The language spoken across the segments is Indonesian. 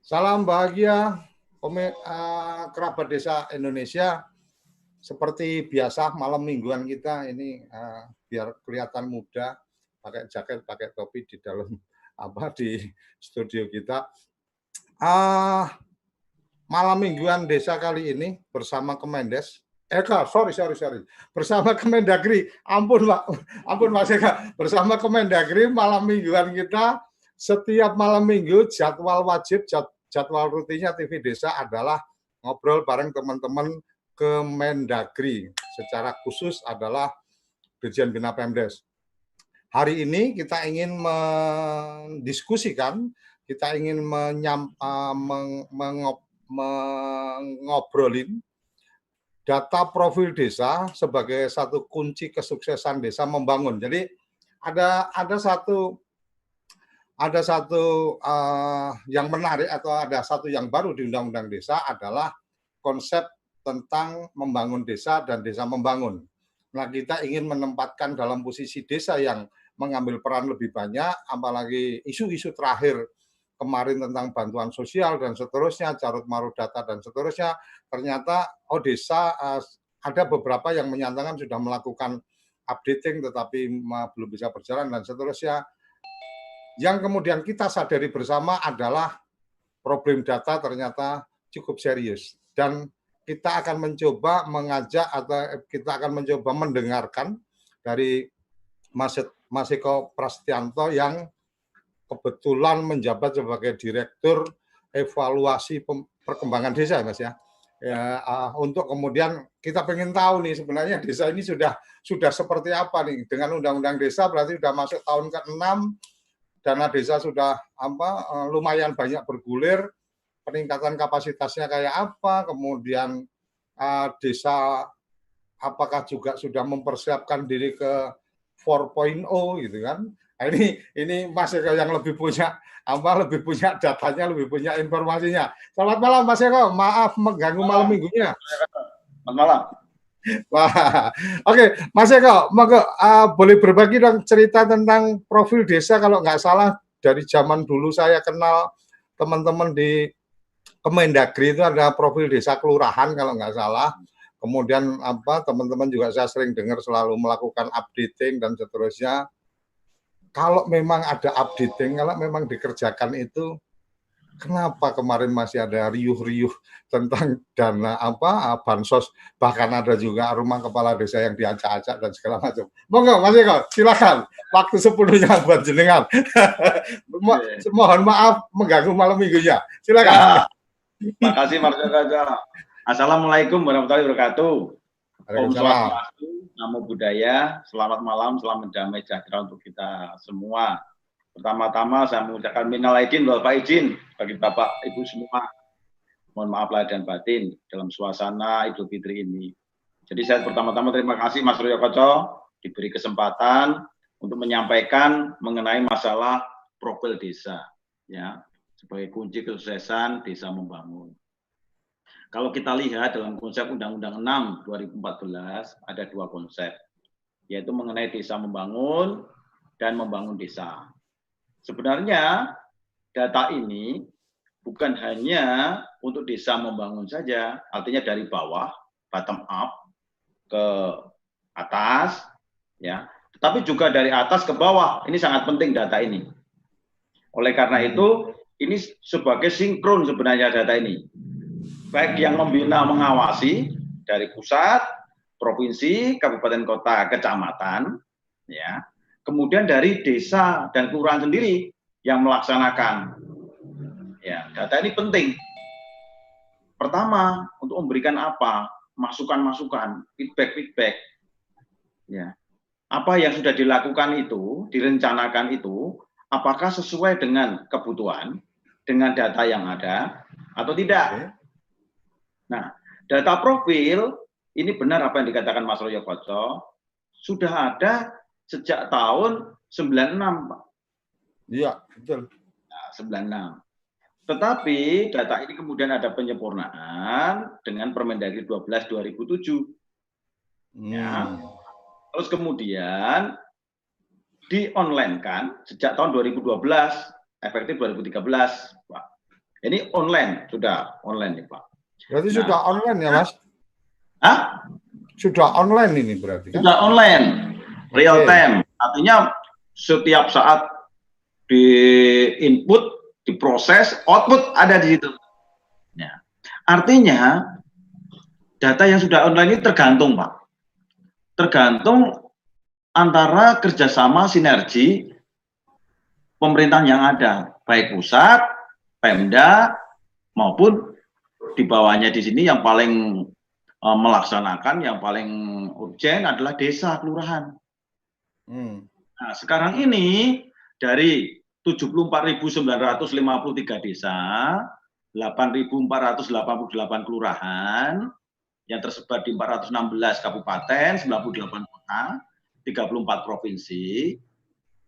Salam bahagia kerabat desa Indonesia. Seperti biasa malam mingguan kita ini biar kelihatan muda, pakai jaket, pakai topi di dalam di studio kita. Malam mingguan desa kali ini bersama Kemendes. Sorry. Bersama Kemendagri. Ampun Mas Eka. Bersama Kemendagri malam mingguan kita setiap malam minggu jadwal wajib, jadwal rutinnya TV Desa adalah ngobrol bareng teman-teman Kemendagri. Secara khusus adalah Dirjen Bina Pemdes. Hari ini kita ingin mendiskusikan, kita ingin mengobrolin data profil desa sebagai satu kunci kesuksesan desa membangun. Jadi ada satu yang menarik atau ada satu yang baru di Undang-Undang Desa adalah konsep tentang membangun desa dan desa membangun. Nah, kita ingin menempatkan dalam posisi desa yang mengambil peran lebih banyak, apalagi isu-isu terakhir kemarin tentang bantuan sosial dan seterusnya, carut marut data dan seterusnya, ternyata desa ada beberapa yang menyatakan sudah melakukan updating tetapi belum bisa berjalan dan seterusnya. Yang kemudian kita sadari bersama adalah problem data ternyata cukup serius dan kita akan mencoba mengajak atau kita akan mencoba mendengarkan dari Mas Eko Prasetyanto yang kebetulan menjabat sebagai Direktur Evaluasi Perkembangan Desa, Mas ya. Untuk kemudian kita pengen tahu nih sebenarnya desa ini sudah seperti apa nih dengan Undang-Undang Desa, berarti sudah masuk tahun ke-6, dana desa sudah lumayan banyak bergulir, peningkatan kapasitasnya kayak apa, kemudian desa apakah juga sudah mempersiapkan diri ke 4.0 gitu kan. Nah, ini Mas Eko yang lebih punya datanya, lebih punya informasinya. Selamat malam Mas Eko, maaf mengganggu malam minggunya. Selamat malam. Wah, oke, Mas Eko, boleh berbagi dong cerita tentang profil desa. Kalau nggak salah dari zaman dulu saya kenal teman-teman di Kemendagri itu ada profil desa kelurahan kalau nggak salah. Kemudian teman-teman juga saya sering dengar selalu melakukan updating dan seterusnya. Kalau memang ada updating, kalau memang dikerjakan itu, kenapa kemarin masih ada riuh-riuh tentang dana bansos, bahkan ada juga rumah kepala desa yang diacak-acak dan segala macam. Monggo Mas Eko, silakan. Waktu sepenuhnya buat jenengan. Mohon maaf mengganggu malam minggunya. Silakan. Terima kasih Mas Eko. Assalamualaikum warahmatullahi wabarakatuh. Om Swastiastu, Namo Buddhaya, selamat malam, selamat damai sejahtera untuk kita semua. Pertama-tama saya mengucapkan minal aidin wal faizin bagi Bapak Ibu semua. Mohon maaf lahir dan batin dalam suasana Idul Fitri ini. Jadi saya pertama-tama terima kasih Mas Suryo Koco diberi kesempatan untuk menyampaikan mengenai masalah profil desa, ya, sebagai kunci kesuksesan desa membangun. Kalau kita lihat dalam konsep Undang-Undang 6 2014 ada dua konsep, yaitu mengenai desa membangun dan membangun desa. Sebenarnya data ini bukan hanya untuk desa membangun saja, artinya dari bawah, bottom up, ke atas, ya, tetapi juga dari atas ke bawah. Ini sangat penting data ini. Oleh karena itu, ini sebagai sinkron sebenarnya data ini. Baik yang membina mengawasi dari pusat, provinsi, kabupaten kota, kecamatan, ya. Kemudian dari desa dan kelurahan sendiri yang melaksanakan. Ya, data ini penting. Pertama, untuk memberikan apa? Masukan-masukan, feedback. Ya. Apa yang sudah dilakukan itu, direncanakan itu, apakah sesuai dengan kebutuhan, dengan data yang ada atau tidak? Nah, data profil, ini benar apa yang dikatakan Mas Suryo Koco, sudah ada sejak tahun 96, Pak. Iya, betul. Nah, 96. Tetapi data ini kemudian ada penyempurnaan dengan Permendagri 12 2007. Ya. Terus kemudian di-online kan sejak tahun 2012, efektif 2013, Pak. Ini online, sudah online nih Pak. Berarti sudah online ya Mas? Hah? Sudah online ini berarti kan? Sudah online, real time. Artinya setiap saat di input, diproses, output ada di situ. Ya. Artinya data yang sudah online ini tergantung Pak. Tergantung antara kerjasama sinergi pemerintahan yang ada, baik pusat, Pemda, maupun di bawahnya di sini yang paling melaksanakan, yang paling urgen adalah desa, kelurahan. Nah, sekarang ini dari 74.953 desa, 8.488 kelurahan, yang tersebar di 416 kabupaten, 98 kota, 34 provinsi,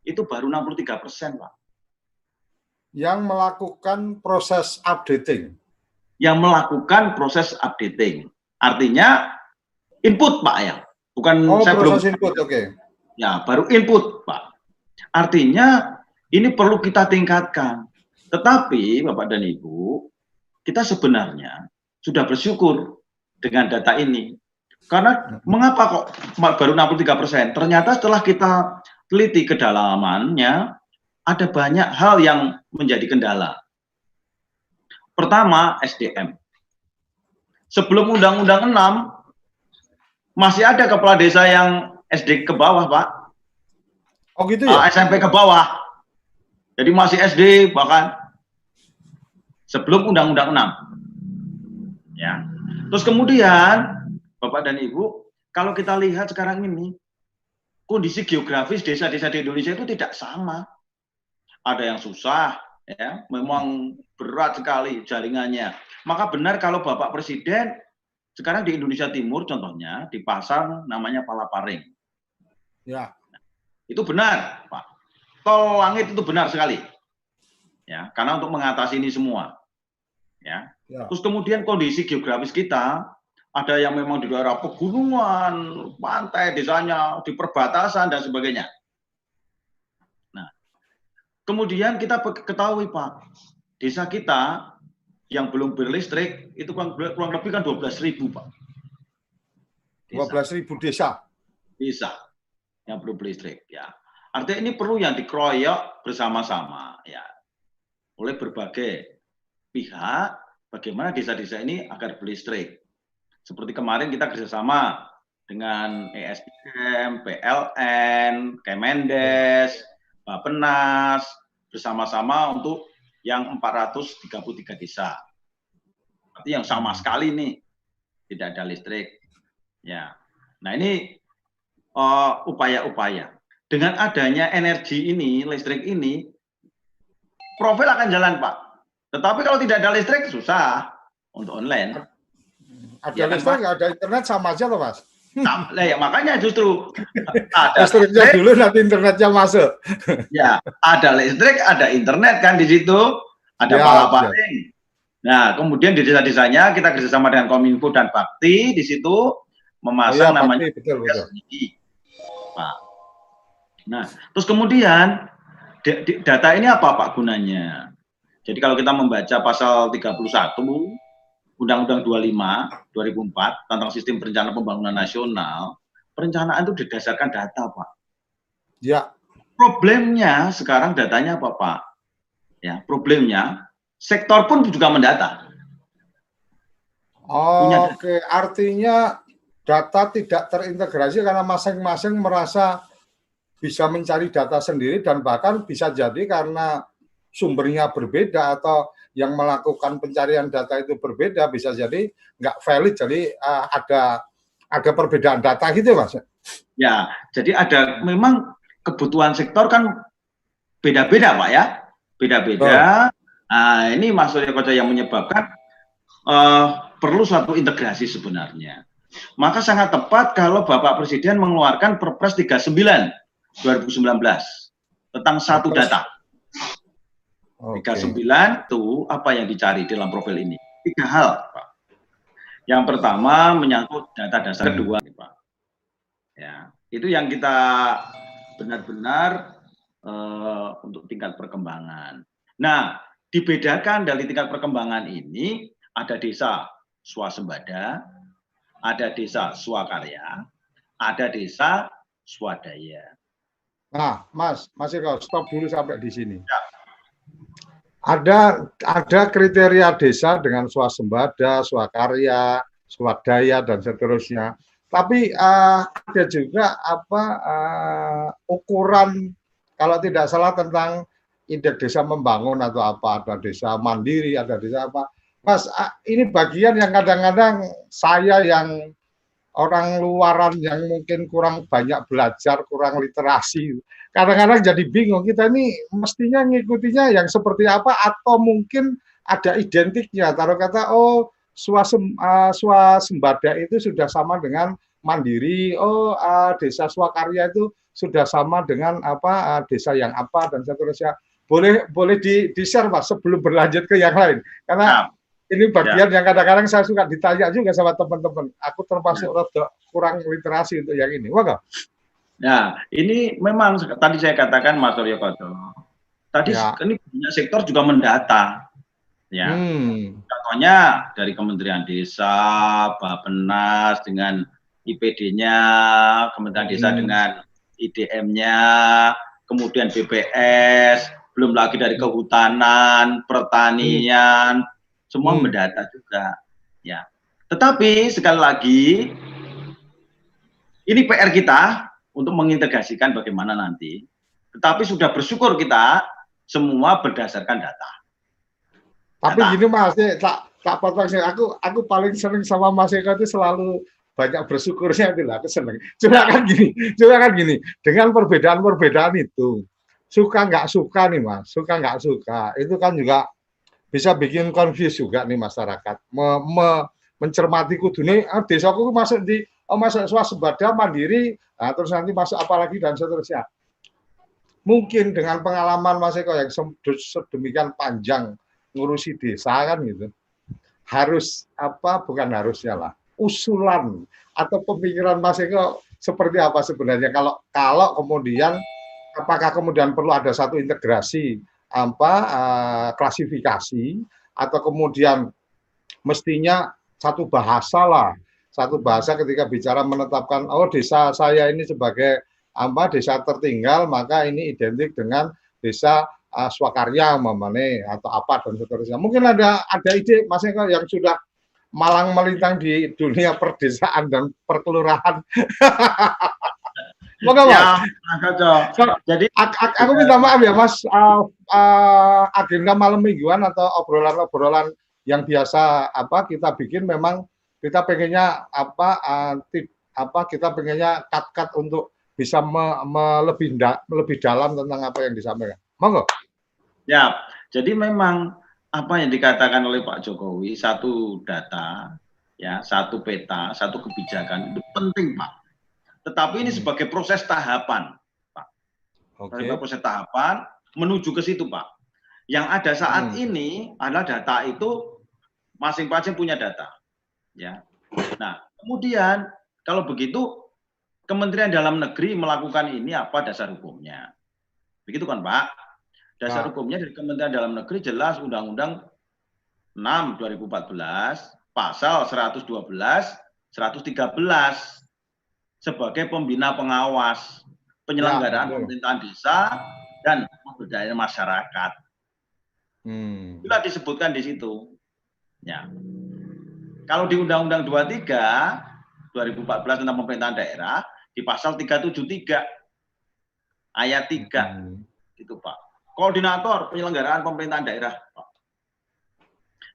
itu baru 63%, Pak. Yang melakukan proses updating. Yang melakukan proses updating. Artinya input, Pak, ya. Bukan saya proses input, oke. Ya, baru input, Pak. Artinya ini perlu kita tingkatkan. Tetapi, Bapak dan Ibu, kita sebenarnya sudah bersyukur dengan data ini. Karena mengapa kok baru 63%? Ternyata setelah kita teliti kedalamannya, ada banyak hal yang menjadi kendala. Pertama, SDM. Sebelum Undang-Undang 6, masih ada kepala desa yang SD ke bawah, Pak. Oh gitu ya? SMP ke bawah. Jadi masih SD bahkan. Sebelum Undang-Undang 6. Ya. Terus kemudian, Bapak dan Ibu, kalau kita lihat sekarang ini, kondisi geografis desa-desa di Indonesia itu tidak sama. Ada yang susah, ya, memang berat sekali jaringannya. Maka benar kalau Bapak Presiden sekarang di Indonesia Timur contohnya dipasang namanya Palaparing. Ya. Itu benar, Pak. Tol langit itu benar sekali. Ya, karena untuk mengatasi ini semua. Ya. Terus kemudian kondisi geografis kita ada yang memang di daerah pegunungan, pantai, desanya di perbatasan dan sebagainya. Kemudian kita ketahui Pak, desa kita yang belum berlistrik itu kurang lebih kan 12.000 Pak. 12.000 desa. Desa yang belum berlistrik ya. Artinya ini perlu yang dikeroyok bersama-sama ya oleh berbagai pihak bagaimana desa-desa ini agar berlistrik. Seperti kemarin kita kerjasama dengan ESDM, PLN, Kemendes, Bappenas, bersama-sama untuk yang 433 desa. Berarti yang sama sekali nih tidak ada listrik. Ya, nah ini upaya-upaya. Dengan adanya energi ini, listrik ini, profil akan jalan Pak. Tetapi kalau tidak ada listrik susah untuk online. Ada ya, listrik nggak ada internet sama aja loh Mas. Nah, ya makanya justru ada listriknya dulu nanti internetnya masuk. Ya, ada listrik, ada internet kan di situ, ada ya, Palaparing. Ya. Nah, kemudian di desa-desanya kita kerjasama dengan Kominfo dan Bakti di situ memasang namanya betul. Pak. Nah, terus kemudian data ini apa Pak gunanya? Jadi kalau kita membaca pasal 31 Undang-Undang 25 2004 tentang Sistem Perencanaan Pembangunan Nasional, perencanaan itu didasarkan data, Pak. Ya. Problemnya sekarang datanya apa, Pak? Ya, problemnya sektor pun juga mendata. Oke, artinya data tidak terintegrasi karena masing-masing merasa bisa mencari data sendiri dan bahkan bisa jadi karena sumbernya berbeda atau yang melakukan pencarian data itu berbeda, bisa jadi nggak valid, jadi ada perbedaan data gitu Mas. Ya, jadi ada memang kebutuhan sektor kan beda-beda Pak ya, beda-beda. Nah, ini maksudnya yang menyebabkan perlu suatu integrasi sebenarnya. Maka sangat tepat kalau Bapak Presiden mengeluarkan Perpres 39 2019 tentang satu data. 39 itu apa yang dicari dalam profil ini? 3 hal, Pak. Yang pertama menyangkut data dasar, kedua, Pak. Ya, itu yang kita benar-benar untuk tingkat perkembangan. Nah, dibedakan dari tingkat perkembangan ini, ada desa swasembada, ada desa swakarya, ada desa swadaya. Nah, Mas Eko, stop dulu sampai di sini. Ya. Ada kriteria desa dengan swasembada, swakarya, swadaya dan seterusnya. Tapi ada juga ukuran kalau tidak salah tentang indeks desa membangun atau apa, ada desa mandiri, ada desa apa. Mas, ini bagian yang kadang-kadang saya yang orang luaran yang mungkin kurang banyak belajar, kurang literasi, kadang-kadang jadi bingung, kita ini mestinya ngikutinya yang seperti apa, atau mungkin ada identiknya, taruh kata, oh swasembada itu sudah sama dengan mandiri, oh desa swakarya itu sudah sama dengan apa desa yang apa, dan seterusnya. Boleh di share Mas sebelum berlanjut ke yang lain, karena ini bagian yang kadang-kadang saya suka ditanya juga sama teman-teman. Aku termasuk rada kurang literasi untuk yang ini. Wah, nah, ini memang tadi saya katakan Mas Suryo Koco. Tadi ini banyak sektor juga mendata. Ya. Contohnya dari Kementerian Desa, Bappenas dengan IPD-nya, Kementerian Desa dengan IDM-nya, kemudian BPS, belum lagi dari kehutanan, pertanian, semua mendata juga, ya. Tetapi sekali lagi, ini PR kita untuk mengintegrasikan bagaimana nanti. Tetapi sudah bersyukur kita semua berdasarkan data. Tapi gini Mas, tak potong sih. Aku paling sering sama Mas Eko itu selalu banyak bersyukurnya itu lah, aku seneng. Cuma kan gini, dengan perbedaan-perbedaan itu, suka nggak suka nih Mas, suka nggak suka, itu kan juga bisa bikin confuse juga nih masyarakat. Mencermati kudu nih, desaku masuk di masuk swasembada mandiri, nah, terus nanti masuk apa lagi dan seterusnya. Mungkin dengan pengalaman Mas Eko yang sedemikian panjang ngurusi desa kan gitu, harus bukan harusnya lah, usulan atau pemikiran Mas Eko seperti apa sebenarnya kalau kemudian apakah kemudian perlu ada satu integrasi klasifikasi, atau kemudian mestinya satu bahasa ketika bicara menetapkan desa saya ini sebagai desa tertinggal, maka ini identik dengan desa swakarya atau apa dan seterusnya. Mungkin ada ide Mas Eko yang sudah malang melintang di dunia perdesaan dan perkelurahan. Moga Mas. Jadi aku minta maaf ya Mas, agenda malam mingguan atau obrolan-obrolan yang biasa kita bikin, memang kita pengennya kita pengennya cut untuk bisa lebih dalam tentang apa yang disampaikan. Monggo. Ya, jadi memang apa yang dikatakan oleh Pak Jokowi, satu data, ya, satu peta, satu kebijakan itu penting, Pak. Tetapi ini sebagai proses tahapan, Pak. Sebagai proses tahapan menuju ke situ, Pak. Yang ada saat ini adalah data itu masing-masing punya data, ya. Nah, kemudian kalau begitu Kementerian Dalam Negeri melakukan ini apa dasar hukumnya? Begitu kan, Pak? Dasar hukumnya dari Kementerian Dalam Negeri jelas Undang-Undang 6 2014 pasal 112 113 sebagai pembina pengawas penyelenggaraan pemerintahan desa dan pemberdayaan masyarakat. Sudah disebutkan di situ. Ya. Kalau di Undang-Undang 23 2014 tentang pemerintahan daerah di pasal 373 ayat 3 itu Pak. Koordinator penyelenggaraan pemerintahan daerah.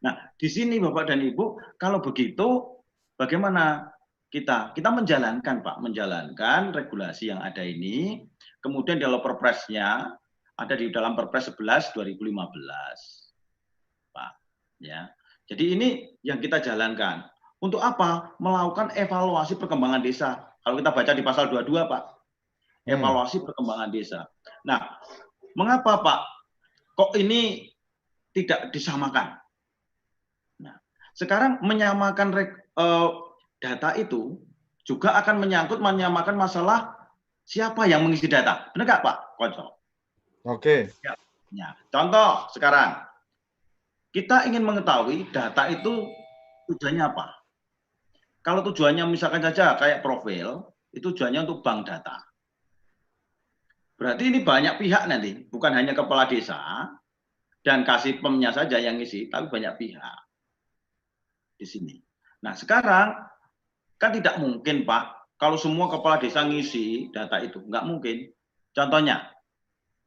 Nah, di sini Bapak dan Ibu, kalau begitu bagaimana kita menjalankan Pak, menjalankan regulasi yang ada ini, kemudian dalam perpresnya ada di dalam Perpres 11 2015. Pak, ya. Jadi ini yang kita jalankan. Untuk apa? Melakukan evaluasi perkembangan desa. Kalau kita baca di pasal 22, Pak. Evaluasi perkembangan desa. Nah, mengapa Pak, kok ini tidak disamakan? Nah, sekarang menyamakan data itu juga akan menyamakan masalah siapa yang mengisi data. Benar nggak Pak Koco? Oke. Ya. Contoh sekarang, kita ingin mengetahui data itu tujuannya apa. Kalau tujuannya misalkan saja kayak profil, itu tujuannya untuk bank data. Berarti ini banyak pihak nanti, bukan hanya kepala desa dan kasih PEM-nya saja yang ngisi, tapi banyak pihak di sini. Nah, sekarang kan tidak mungkin, Pak, kalau semua kepala desa ngisi data itu, nggak mungkin. Contohnya,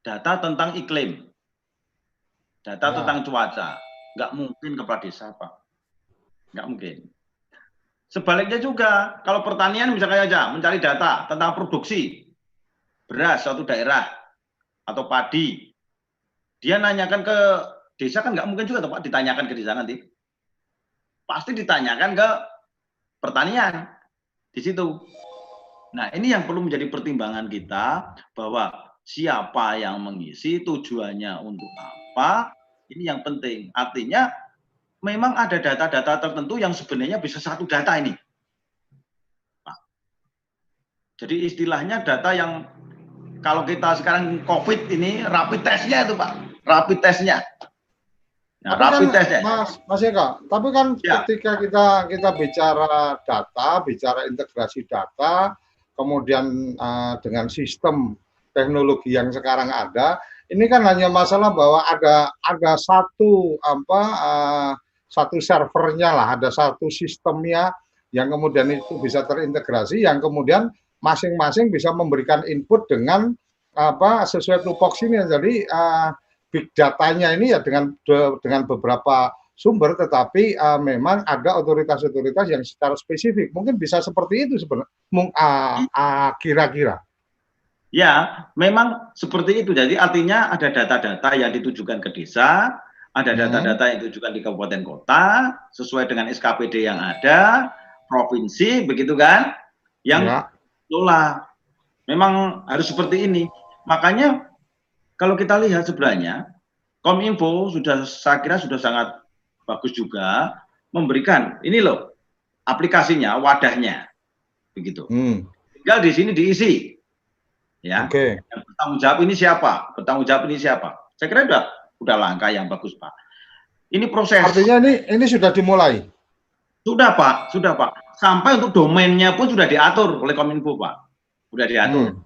data tentang iklim, data tentang cuaca, nggak mungkin kepala desa, Pak. Nggak mungkin. Sebaliknya juga, kalau pertanian misalnya aja mencari data tentang produksi beras suatu daerah atau padi, dia nanyakan ke desa kan nggak mungkin juga, Pak, ditanyakan ke desa nanti. Pasti ditanyakan ke pertanian di situ. Nah, ini yang perlu menjadi pertimbangan kita bahwa siapa yang mengisi, tujuannya untuk apa, ini yang penting. Artinya memang ada data-data tertentu yang sebenarnya bisa satu data ini. Pak. Jadi istilahnya data yang kalau kita sekarang COVID ini rapid testnya itu, Pak, rapid testnya. Nah, rapid kan, testnya. Mas Eka, tapi kan ya, ketika kita bicara data, bicara integrasi data, kemudian dengan sistem teknologi yang sekarang ada, ini kan hanya masalah bahwa ada satu satu servernya lah, ada satu sistemnya yang kemudian itu bisa terintegrasi, yang kemudian masing-masing bisa memberikan input dengan sesuai tupoksi ini. Jadi big datanya ini ya dengan beberapa sumber, tetapi memang ada otoritas-otoritas yang secara spesifik. Mungkin bisa seperti itu sebenarnya, kira-kira. Ya, memang seperti itu. Jadi artinya ada data-data yang ditujukan ke desa, ada data-data yang ditujukan di kabupaten kota, sesuai dengan SKPD yang ada, provinsi, begitu kan? Yang lola. Memang harus seperti ini. Makanya kalau kita lihat sebenarnya, Kominfo saya kira sudah sangat bagus juga memberikan ini loh aplikasinya, wadahnya, begitu. Tinggal di sini diisi, ya. Yang bertanggung jawab ini siapa? Bertanggung jawab ini siapa? Saya kira udah langkah yang bagus, Pak. Ini proses. Artinya ini sudah dimulai. Sudah, Pak. Sampai untuk domainnya pun sudah diatur oleh Kominfo, Pak. Sudah diatur.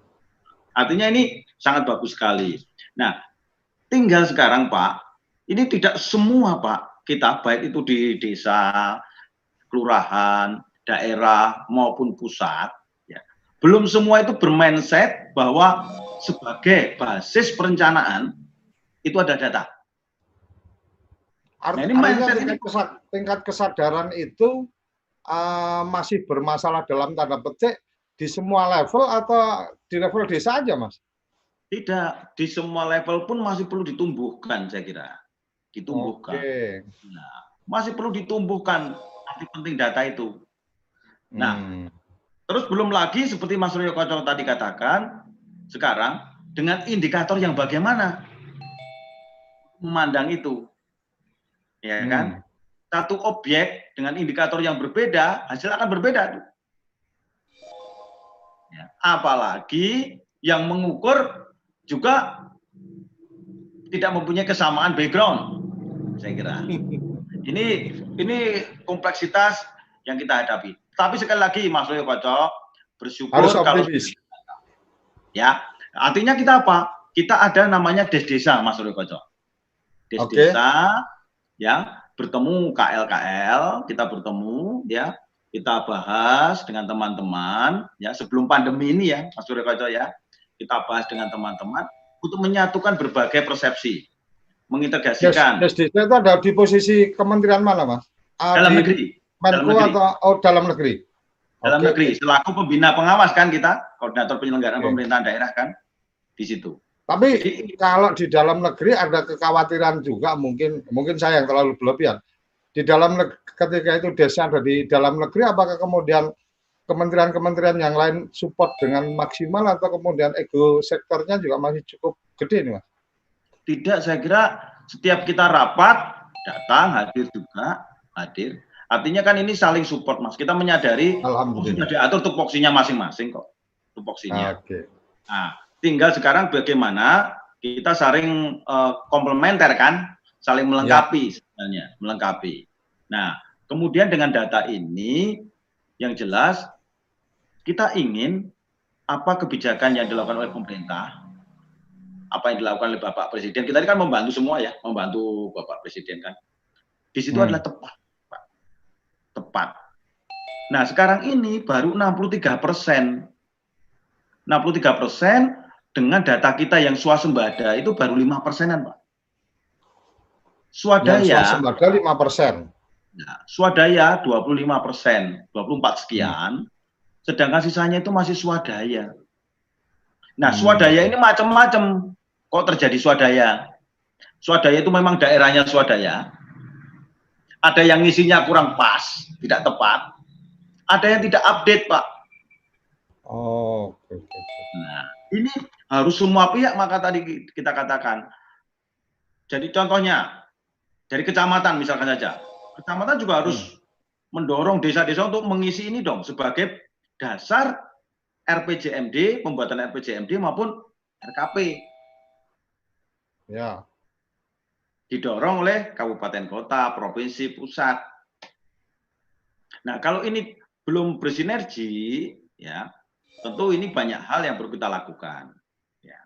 Artinya ini sangat bagus sekali. Nah, tinggal sekarang, Pak, ini tidak semua, Pak, kita baik itu di desa, kelurahan, daerah maupun pusat, ya, belum semua itu bermindset bahwa sebagai basis perencanaan itu ada data. Artinya tingkat kesadaran itu masih bermasalah dalam tanda petik di semua level atau di level desa aja, Mas? Tidak, di semua level pun masih perlu ditumbuhkan, saya kira. Ditumbuhkan. Nah, masih perlu ditumbuhkan arti penting data itu. Nah, terus belum lagi seperti Mas Ryo Koco tadi katakan, sekarang dengan indikator yang bagaimana memandang itu. Ya kan? Satu objek dengan indikator yang berbeda, hasil akan berbeda. Ya, apalagi yang mengukur juga tidak mempunyai kesamaan background, saya kira. Ini kompleksitas yang kita hadapi. Tapi sekali lagi, Mas Ryo Koco, bersyukur harus kalau ya. Artinya kita apa? Kita ada namanya Desdesa, Mas Ryo Koco. Desdesa, ya, bertemu KL, kita bertemu, ya, kita bahas dengan teman-teman, ya, sebelum pandemi ini ya, Mas Ryo Koco ya. Kita bahas dengan teman-teman untuk menyatukan berbagai persepsi, mengintegrasikan. Desdesa itu ada di posisi kementerian mana, Mas? Dalam negeri. Menko atau dalam negeri? Dalam negeri. Selaku pembina pengawas kan kita, koordinator penyelenggaraan pemerintahan daerah kan, di situ. Tapi kalau di dalam negeri ada kekhawatiran juga, mungkin saya yang terlalu berlebihan. Di dalam ketika itu desa ada di dalam negeri, apakah kemudian kementerian-kementerian yang lain support dengan maksimal atau kemudian ego sektornya juga masih cukup gede nih, Mas? Tidak, saya kira setiap kita rapat, datang, hadir juga, hadir. Artinya kan ini saling support, Mas. Kita menyadari sudah diatur tupoksinya masing-masing kok, tupoksinya. Nah, tinggal sekarang bagaimana kita saling komplementer kan, saling melengkapi. melengkapi. Nah, kemudian dengan data ini yang jelas kita ingin apa kebijakan yang dilakukan oleh pemerintah, apa yang dilakukan oleh Bapak Presiden. Kita ini kan membantu semua ya, membantu Bapak Presiden kan. Di situ adalah tepat, Pak. Tepat. Nah, sekarang ini baru 63%. 63% dengan data kita yang swasembada itu baru 5%-an, Pak. Swadaya. Yang swasembada 5%. Nah, swadaya 25%, 24 sekian, sedangkan sisanya itu masih swadaya. Nah, swadaya ini macam-macam kok terjadi swadaya. Swadaya itu memang daerahnya swadaya. Ada yang ngisinya kurang pas, tidak tepat. Ada yang tidak update, Pak. Oh, oke. Nah, ini harus semua pihak, maka tadi kita katakan. Jadi contohnya, dari kecamatan misalkan saja. Kecamatan juga harus mendorong desa-desa untuk mengisi ini dong sebagai dasar RPJMD, pembuatan RPJMD maupun RKP. Ya. Didorong oleh kabupaten kota, provinsi, pusat. Nah, kalau ini belum bersinergi, ya tentu ini banyak hal yang perlu kita lakukan. Ya.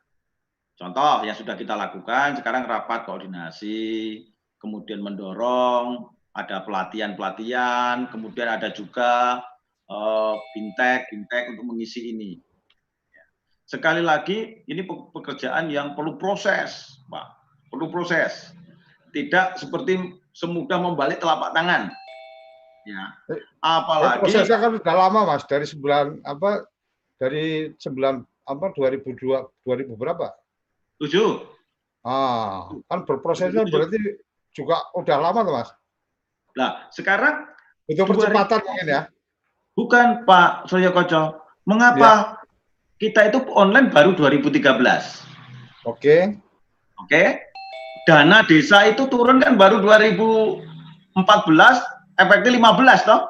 Contoh yang sudah kita lakukan sekarang rapat koordinasi, kemudian mendorong ada pelatihan-pelatihan, kemudian ada juga fintech untuk mengisi ini. Sekali lagi, ini pekerjaan yang perlu proses, Pak. Perlu proses. Tidak seperti semudah membalik telapak tangan. Ya. Apalagi prosesnya kan sudah lama, Mas. Dari 2002 berapa? 7. Kan berprosesnya berarti juga udah lama tuh, Mas. Nah, sekarang itu percepatan mungkin ya. Bukan, Pak Surya Koco. Mengapa kita itu online baru 2013? Oke. Dana desa itu turun kan baru 2014, efeknya 15 toh?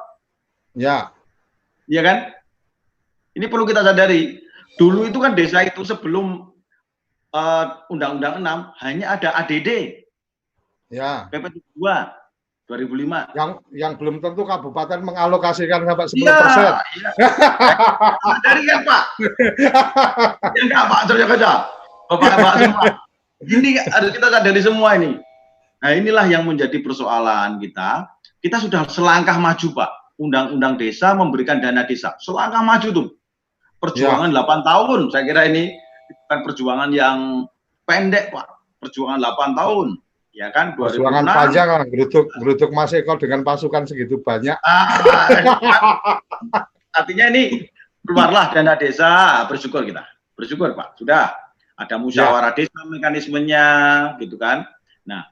Ya. Iya kan? Ini perlu kita sadari. Dulu itu kan desa itu sebelum Undang-Undang 6 hanya ada ADD. Ya. PP 2 2005. Yang belum tentu kabupaten mengalokasikan sampai 10%. Iya. Dari kan, Pak? Ya enggak, Pak Surya Koco. Bapak semua. Ini harus kita sadari semua ini. Nah, inilah yang menjadi persoalan kita. Kita sudah selangkah maju, Pak. Undang-undang desa memberikan dana desa. Selangkah maju tuh. Perjuangan 8 tahun. Saya kira ini bukan perjuangan yang pendek, Pak. Perjuangan 8 tahun. Ya kan, perjuangan panjang lah, geruduk Mas Eko dengan pasukan segitu banyak. Artinya ini keluarlah dana desa, bersyukur kita. Bersyukur, Pak. Sudah ada musyawarah desa mekanismenya, gitu kan. Nah,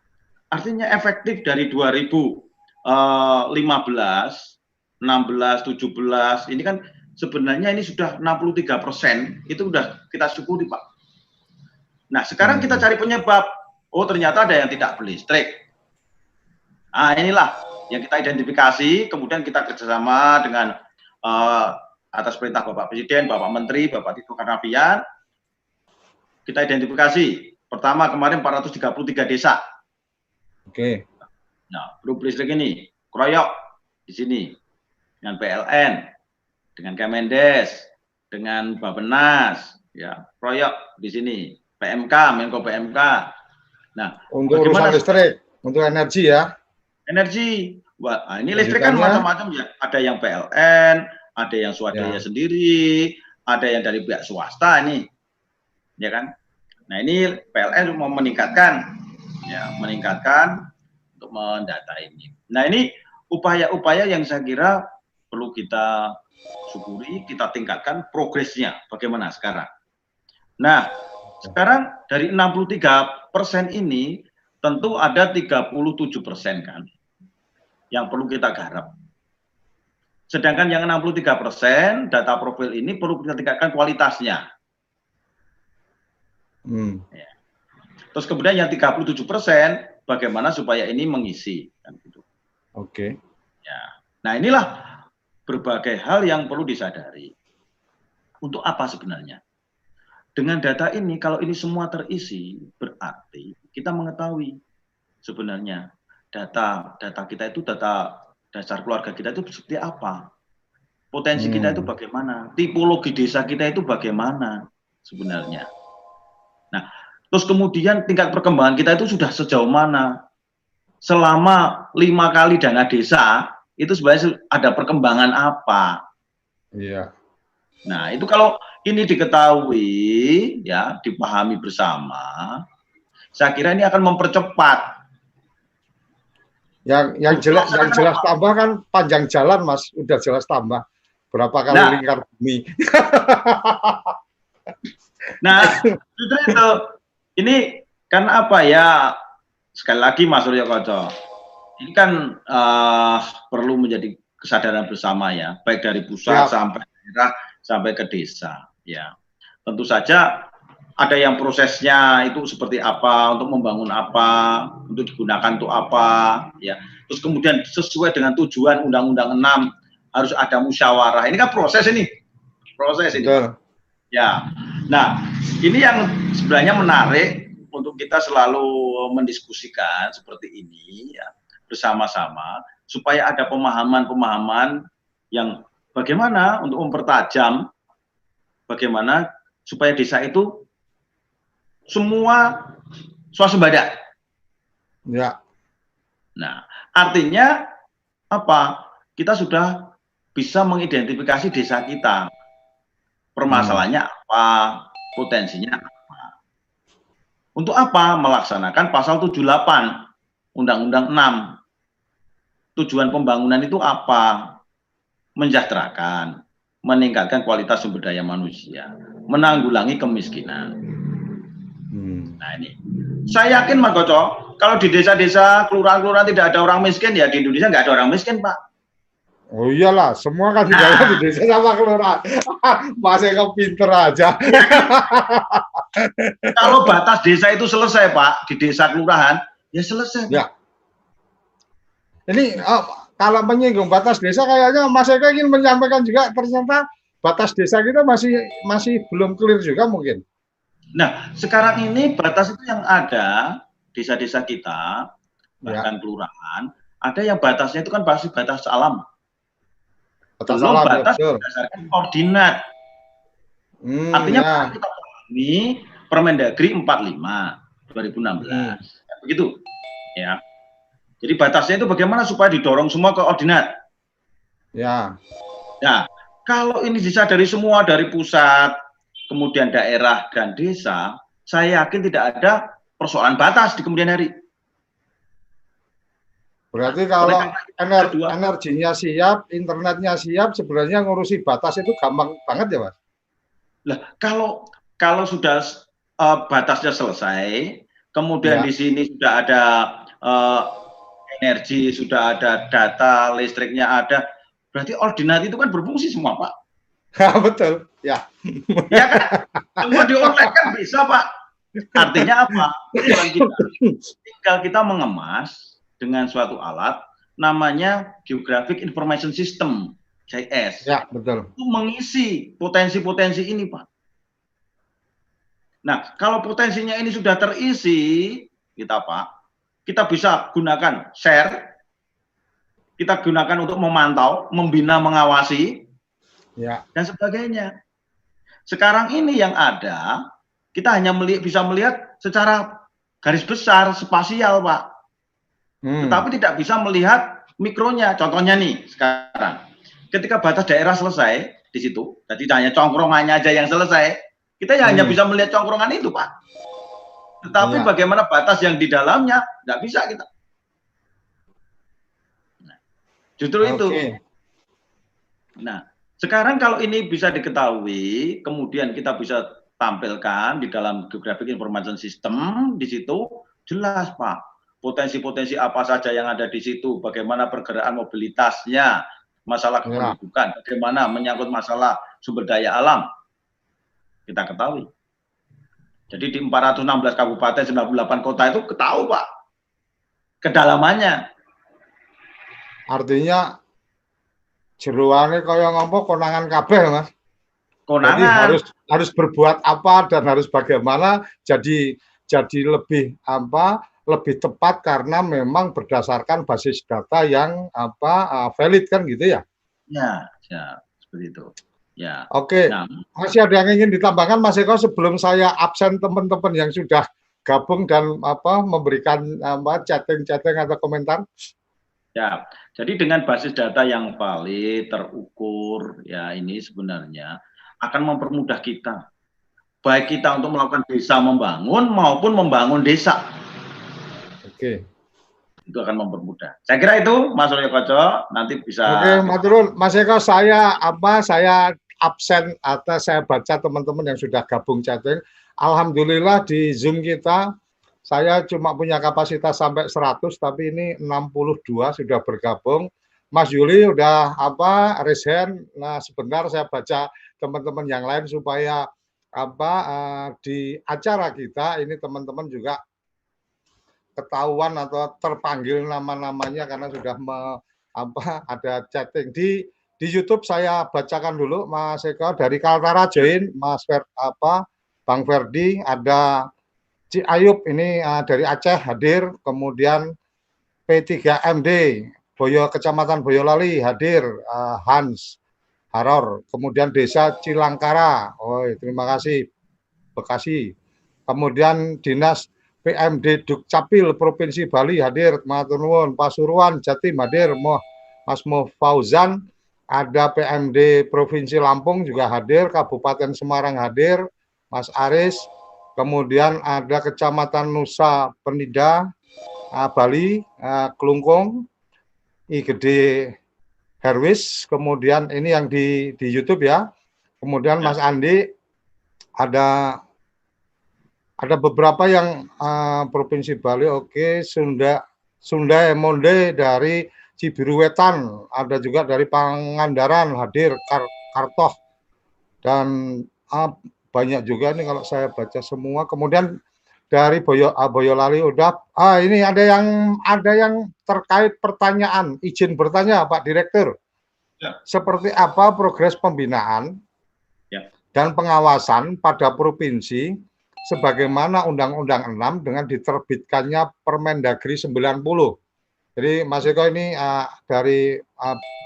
artinya efektif dari 2015, 16, 17, ini kan sebenarnya ini sudah 63%, itu sudah kita syukuri, Pak. Nah, sekarang kita cari penyebab. Oh, ternyata ada yang tidak berlistrik. Nah, inilah yang kita identifikasi, kemudian kita kerjasama dengan atas perintah Bapak Presiden, Bapak Menteri, Bapak Tito Karnavian, kita identifikasi. Pertama kemarin 433 desa. Oke. Nah, belum listrik ini, kroyok di sini dengan PLN, dengan Kemendes, dengan Bappenas, ya, kroyok di sini, PMK, Menko PMK. Nah, untuk urusan listrik, untuk energi ya. Energi. Wah, ini listrik kan macam-macam ya. Ada yang PLN, ada yang swadaya sendiri, ada yang dari pihak swasta ini. Ya kan? Nah, ini PLN mau meningkatkan untuk mendata ini. Nah, ini upaya-upaya yang saya kira perlu kita syukuri, kita tingkatkan progresnya bagaimana sekarang. Nah, sekarang dari 63% ini tentu ada 37% kan yang perlu kita garap. Sedangkan yang 63% data profil ini perlu kita tingkatkan kualitasnya. Ya. Terus kemudian yang 37% bagaimana supaya ini mengisi kan gitu. Oke. Ya. Nah, inilah berbagai hal yang perlu disadari. Untuk apa sebenarnya? Dengan data ini, kalau ini semua terisi, berarti kita mengetahui sebenarnya data kita itu, data dasar keluarga kita itu seperti apa, potensi kita itu bagaimana, tipologi desa kita itu bagaimana sebenarnya. Nah, terus kemudian tingkat perkembangan kita itu sudah sejauh mana. Selama 5 kali dana desa itu sebenarnya ada perkembangan apa. Iya. Nah, itu kalau ini diketahui, ya, dipahami bersama, saya kira ini akan mempercepat. Yang jelas tambah kan panjang jalan, Mas, udah jelas tambah berapa kali lingkar bumi. Nah, justru itu. Ini kan apa ya? Sekali lagi Mas Suryo Koco, ini kan perlu menjadi kesadaran bersama ya, baik dari pusat sampai daerah sampai ke desa. Ya, tentu saja ada yang prosesnya itu seperti apa, untuk membangun apa, untuk digunakan untuk apa, ya. Terus kemudian sesuai dengan tujuan Undang-Undang 6 harus ada musyawarah. Ini kan proses ini. Ya. Nah, ini yang sebenarnya menarik untuk kita selalu mendiskusikan seperti ini ya, bersama-sama supaya ada pemahaman-pemahaman yang bagaimana untuk mempertajam bagaimana supaya desa itu semua swasembada. Ya. Nah, artinya apa? Kita sudah bisa mengidentifikasi desa kita. Permasalahannya apa? Potensinya apa? Untuk apa? Melaksanakan pasal 78 Undang-Undang 6. Tujuan pembangunan itu apa? Mensejahterakan, meningkatkan kualitas sumber daya manusia, menanggulangi kemiskinan. Nah ini, saya yakin Mas Koco, kalau di desa-desa, kelurahan-kelurahan tidak ada orang miskin, ya di Indonesia nggak ada orang miskin, Pak. Oh iyalah, semua kan tidak di desa sama kelurahan. Masih pinter aja. Kalau batas desa itu selesai, Pak, di desa kelurahan, ya selesai. Ya. Ini kalau menyinggung batas desa, kayaknya Mas Eka ingin menyampaikan juga ternyata batas desa kita masih belum clear juga mungkin. Nah, sekarang ini batas itu yang ada desa-desa kita, bahkan kelurahan, ada yang batasnya itu kan batas alam. Batas belum alam, batas betul. Berdasarkan koordinat. Artinya kita ini Permendagri 45 2016. Begitu. Ya. Jadi batasnya itu bagaimana supaya didorong semua ke koordinat. Ya. Nah, kalau ini disadari semua dari pusat, kemudian daerah dan desa, saya yakin tidak ada persoalan batas di kemudian hari. Berarti kalau energinya siap, internetnya siap, sebenarnya ngurusi batas itu gampang banget ya, Mas? Lah, kalau sudah batasnya selesai, kemudian di sini sudah ada energi, sudah ada data, listriknya ada, berarti ordinat itu kan berfungsi semua, Pak. Betul, ya. Ya kan? Semua di online kan bisa, Pak. Artinya apa? Tinggal kita mengemas dengan suatu alat namanya Geographic Information System, GIS. Ya, betul. Itu mengisi potensi-potensi ini, Pak. Nah, kalau potensinya ini sudah terisi, kita bisa gunakan share, kita gunakan untuk memantau, membina, mengawasi, dan sebagainya. Sekarang ini yang ada, kita hanya bisa melihat secara garis besar, spasial, Pak. Tetapi tidak bisa melihat mikronya. Contohnya nih, sekarang. Ketika batas daerah selesai, di situ, jadi hanya congkrongannya aja yang selesai, kita hanya bisa melihat congkrongan itu, Pak. Tetapi bagaimana batas yang di dalamnya, nggak bisa kita. Nah, justru itu. Nah, sekarang kalau ini bisa diketahui, kemudian kita bisa tampilkan di dalam Geographic Information System, di situ jelas, Pak, potensi-potensi apa saja yang ada di situ, bagaimana pergerakan mobilitasnya, masalah kependudukan, bagaimana menyangkut masalah sumber daya alam, kita ketahui. Jadi di 416 kabupaten, 98 kota itu ketahui, Pak, kedalamannya. Artinya jeroane kaya ngopo konangan kabeh, Mas. Konangan. Jadi harus berbuat apa dan harus bagaimana jadi lebih lebih tepat karena memang berdasarkan basis data yang valid kan gitu ya? Ya, ya seperti itu. Ya. Oke, Nah, masih ada yang ingin ditambahkan Mas Eko sebelum saya absen teman-teman yang sudah gabung dan memberikan chatting-chatting atau komentar? ya. Jadi dengan basis data yang valid, terukur, ya ini sebenarnya akan mempermudah kita, baik kita untuk melakukan desa membangun maupun membangun desa. Oke. Itu akan mempermudah. Saya kira itu Mas Suryo Koco, nanti bisa. Oke, maturun Mas Eko, saya absen atau saya baca teman-teman yang sudah gabung chatting. Alhamdulillah di Zoom kita saya cuma punya kapasitas sampai 100 tapi ini 62 sudah bergabung. Mas Yuli udah raise hand. Nah, sebentar saya baca teman-teman yang lain supaya di acara kita ini teman-teman juga ketahuan atau terpanggil nama-namanya karena sudah ada chatting di YouTube. Saya bacakan dulu Mas Eko dari Kaltara join, Mas Bang Ferdi, ada Ci Ayub ini dari Aceh hadir, kemudian P3MD Boyo Kecamatan Boyolali hadir, Hans Haror, kemudian Desa Cilangkara, terima kasih Bekasi, kemudian Dinas PMD Dukcapil Provinsi Bali hadir, matur nuwun, Pasuruan Jatim hadir, Mas Mo Fauzan, ada PMD Provinsi Lampung juga hadir, Kabupaten Semarang hadir, Mas Aris, kemudian ada Kecamatan Nusa Penida, Bali, Kelungkung, Gede Herwis, kemudian ini yang di YouTube ya, kemudian Mas Andi, ada beberapa yang Provinsi Bali, oke, Sunda Emonde dari Cibiru Wetan, ada juga dari Pangandaran hadir, Kartoh, dan banyak juga nih kalau saya baca semua. Kemudian dari Boyolali udah, ini ada yang terkait pertanyaan, izin bertanya Pak Direktur. Ya. Seperti apa progres pembinaan dan pengawasan pada provinsi sebagaimana Undang-Undang 6 dengan diterbitkannya Permendagri 90. Jadi Mas Eko ini dari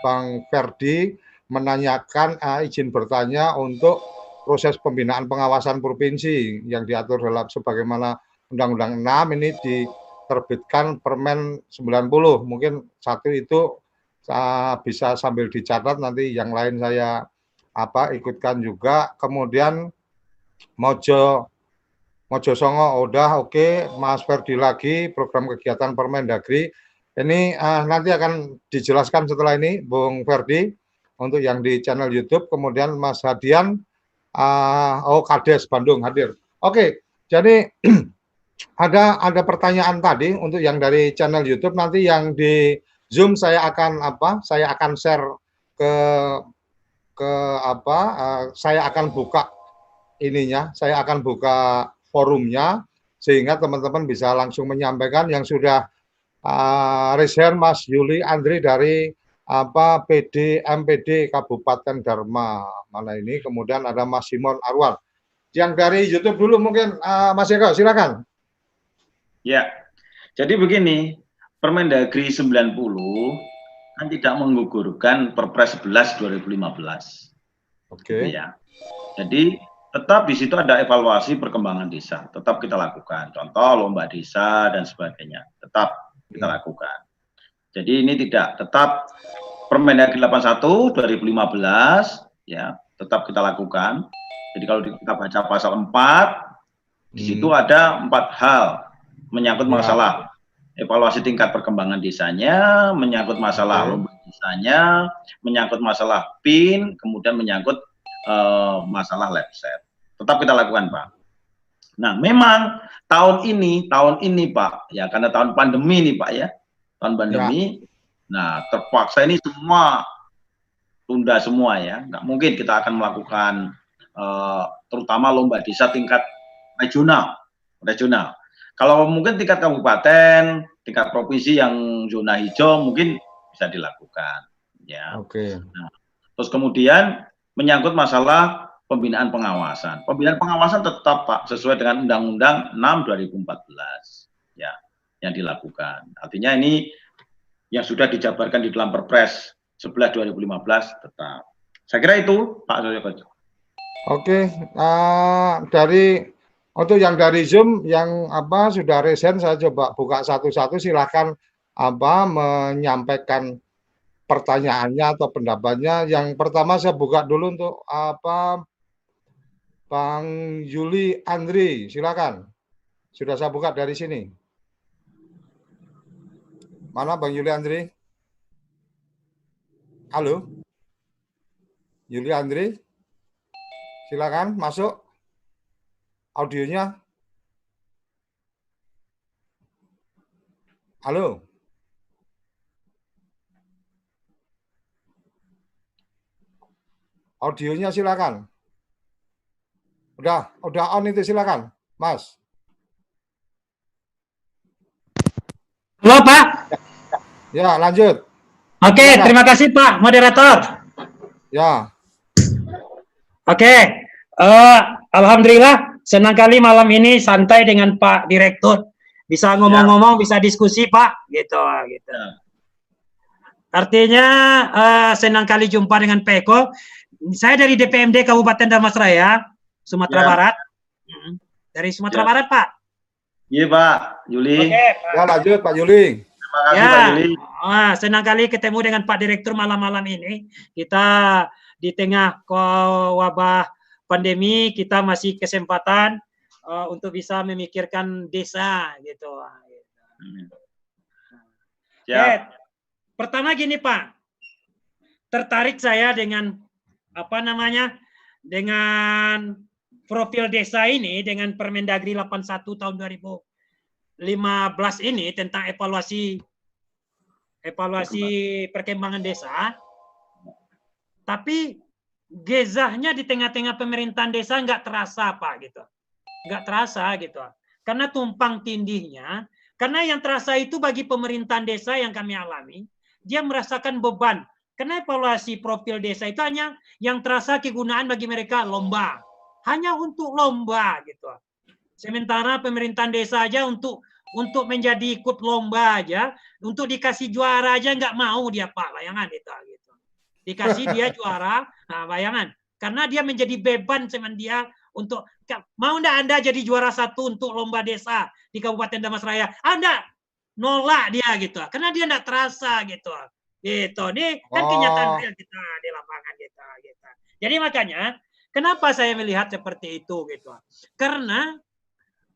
Bang Ferdi menanyakan izin bertanya untuk proses pembinaan pengawasan provinsi yang diatur dalam sebagaimana Undang-Undang 6 ini diterbitkan Permen 90. Mungkin satu itu bisa sambil dicatat, nanti yang lain saya ikutkan juga. Kemudian Mojo Songo udah, oke. Mas Ferdi lagi program kegiatan Permendagri ini nanti akan dijelaskan setelah ini Bung Ferdi untuk yang di channel YouTube. Kemudian Mas Hadian, Kades Bandung hadir. Oke, jadi ada pertanyaan tadi untuk yang dari channel YouTube, nanti yang di Zoom saya akan share saya akan buka ininya, saya akan buka forumnya sehingga teman-teman bisa langsung menyampaikan. Yang sudah raise hand Mas Yuli Andri dari PD MPD Kabupaten Dharma mana ini, kemudian ada Mas Simon Arwal. Yang dari YouTube dulu mungkin Mas Eko, silakan. Ya, jadi begini, Permendagri 90 kan tidak menggugurkan Perpres 11 2015. Oke. Ya. Jadi tetap di situ ada evaluasi perkembangan desa, tetap kita lakukan. Contoh lomba desa dan sebagainya, tetap kita lakukan. Jadi ini tetap Permendagri 81 2015 ya, tetap kita lakukan. Jadi kalau kita baca pasal 4 di situ ada 4 hal menyangkut masalah evaluasi tingkat perkembangan desanya, menyangkut masalah lomba desanya, menyangkut masalah PIN, kemudian menyangkut masalah labset. Tetap kita lakukan, Pak. Nah, memang tahun ini Pak, ya karena tahun pandemi nih Pak ya, tahun pandemi. Ya. Nah, terpaksa ini semua tunda semua ya. Nggak mungkin kita akan melakukan terutama lomba desa tingkat regional. Kalau mungkin tingkat kabupaten, tingkat provinsi yang zona hijau mungkin bisa dilakukan, ya. Oke. Nah, terus kemudian menyangkut masalah pembinaan pengawasan. Pembinaan pengawasan tetap Pak sesuai dengan Undang-Undang 6 2014, ya. yang dilakukan. Artinya ini yang sudah dijabarkan di dalam Perpres 11 2015 tetap. Saya kira itu, Pak Suryo Koco. Oke, dari untuk yang dari Zoom yang sudah resen, saya coba buka satu-satu, silakan menyampaikan pertanyaannya atau pendapatnya. Yang pertama saya buka dulu untuk Bang Yuli Andri, silakan. Sudah saya buka dari sini. Mana Bang Yuli Andri? Halo? Yuli Andri? Silakan masuk audionya. Halo? Audionya silakan. Udah on itu, silakan, Mas. Halo Pak. Ya, lanjut. Oke, silakan. Terima kasih Pak Moderator. Ya. Oke, alhamdulillah senang kali malam ini santai dengan Pak Direktur. Bisa ngomong-ngomong, bisa diskusi Pak, gitu. Artinya senang kali jumpa dengan Pak Eko. Saya dari DPMD Kabupaten Dharmasraya, Sumatera Barat. Dari Sumatera Barat, Pak. Iya, Pak Yuli. Oke, ya, lanjut Pak Yuli. Terima kasih, Pak Yuli. Senang kali ketemu dengan Pak Direktur malam-malam ini. Kita di tengah wabah pandemi, kita masih kesempatan untuk bisa memikirkan desa, gitu. Siap. Pertama gini Pak, tertarik saya dengan dengan profil desa ini, dengan Permendagri 81 tahun 2015 ini tentang evaluasi perkembangan desa. Tapi gezahnya di tengah-tengah pemerintahan desa nggak terasa Pak, gitu. Nggak terasa gitu. Karena tumpang tindihnya, karena yang terasa itu bagi pemerintahan desa yang kami alami, dia merasakan beban. Karena evaluasi profil desa itu hanya yang terasa kegunaan bagi mereka lomba. Hanya untuk lomba gitu. Sementara pemerintahan desa aja untuk menjadi ikut lomba aja, untuk dikasih juara aja nggak mau dia Pak, bayangan itu gitu. Dikasih dia juara, nah bayangan. Karena dia menjadi beban sama dia untuk, mau enggak Anda jadi juara 1 untuk lomba desa di Kabupaten Dharmasraya? Anda nolak dia gitu. Karena dia enggak terasa gitu. Gitu. Ini kan kenyataan real kita di lapangan kita gitu. Jadi makanya kenapa saya melihat seperti itu gitu. Karena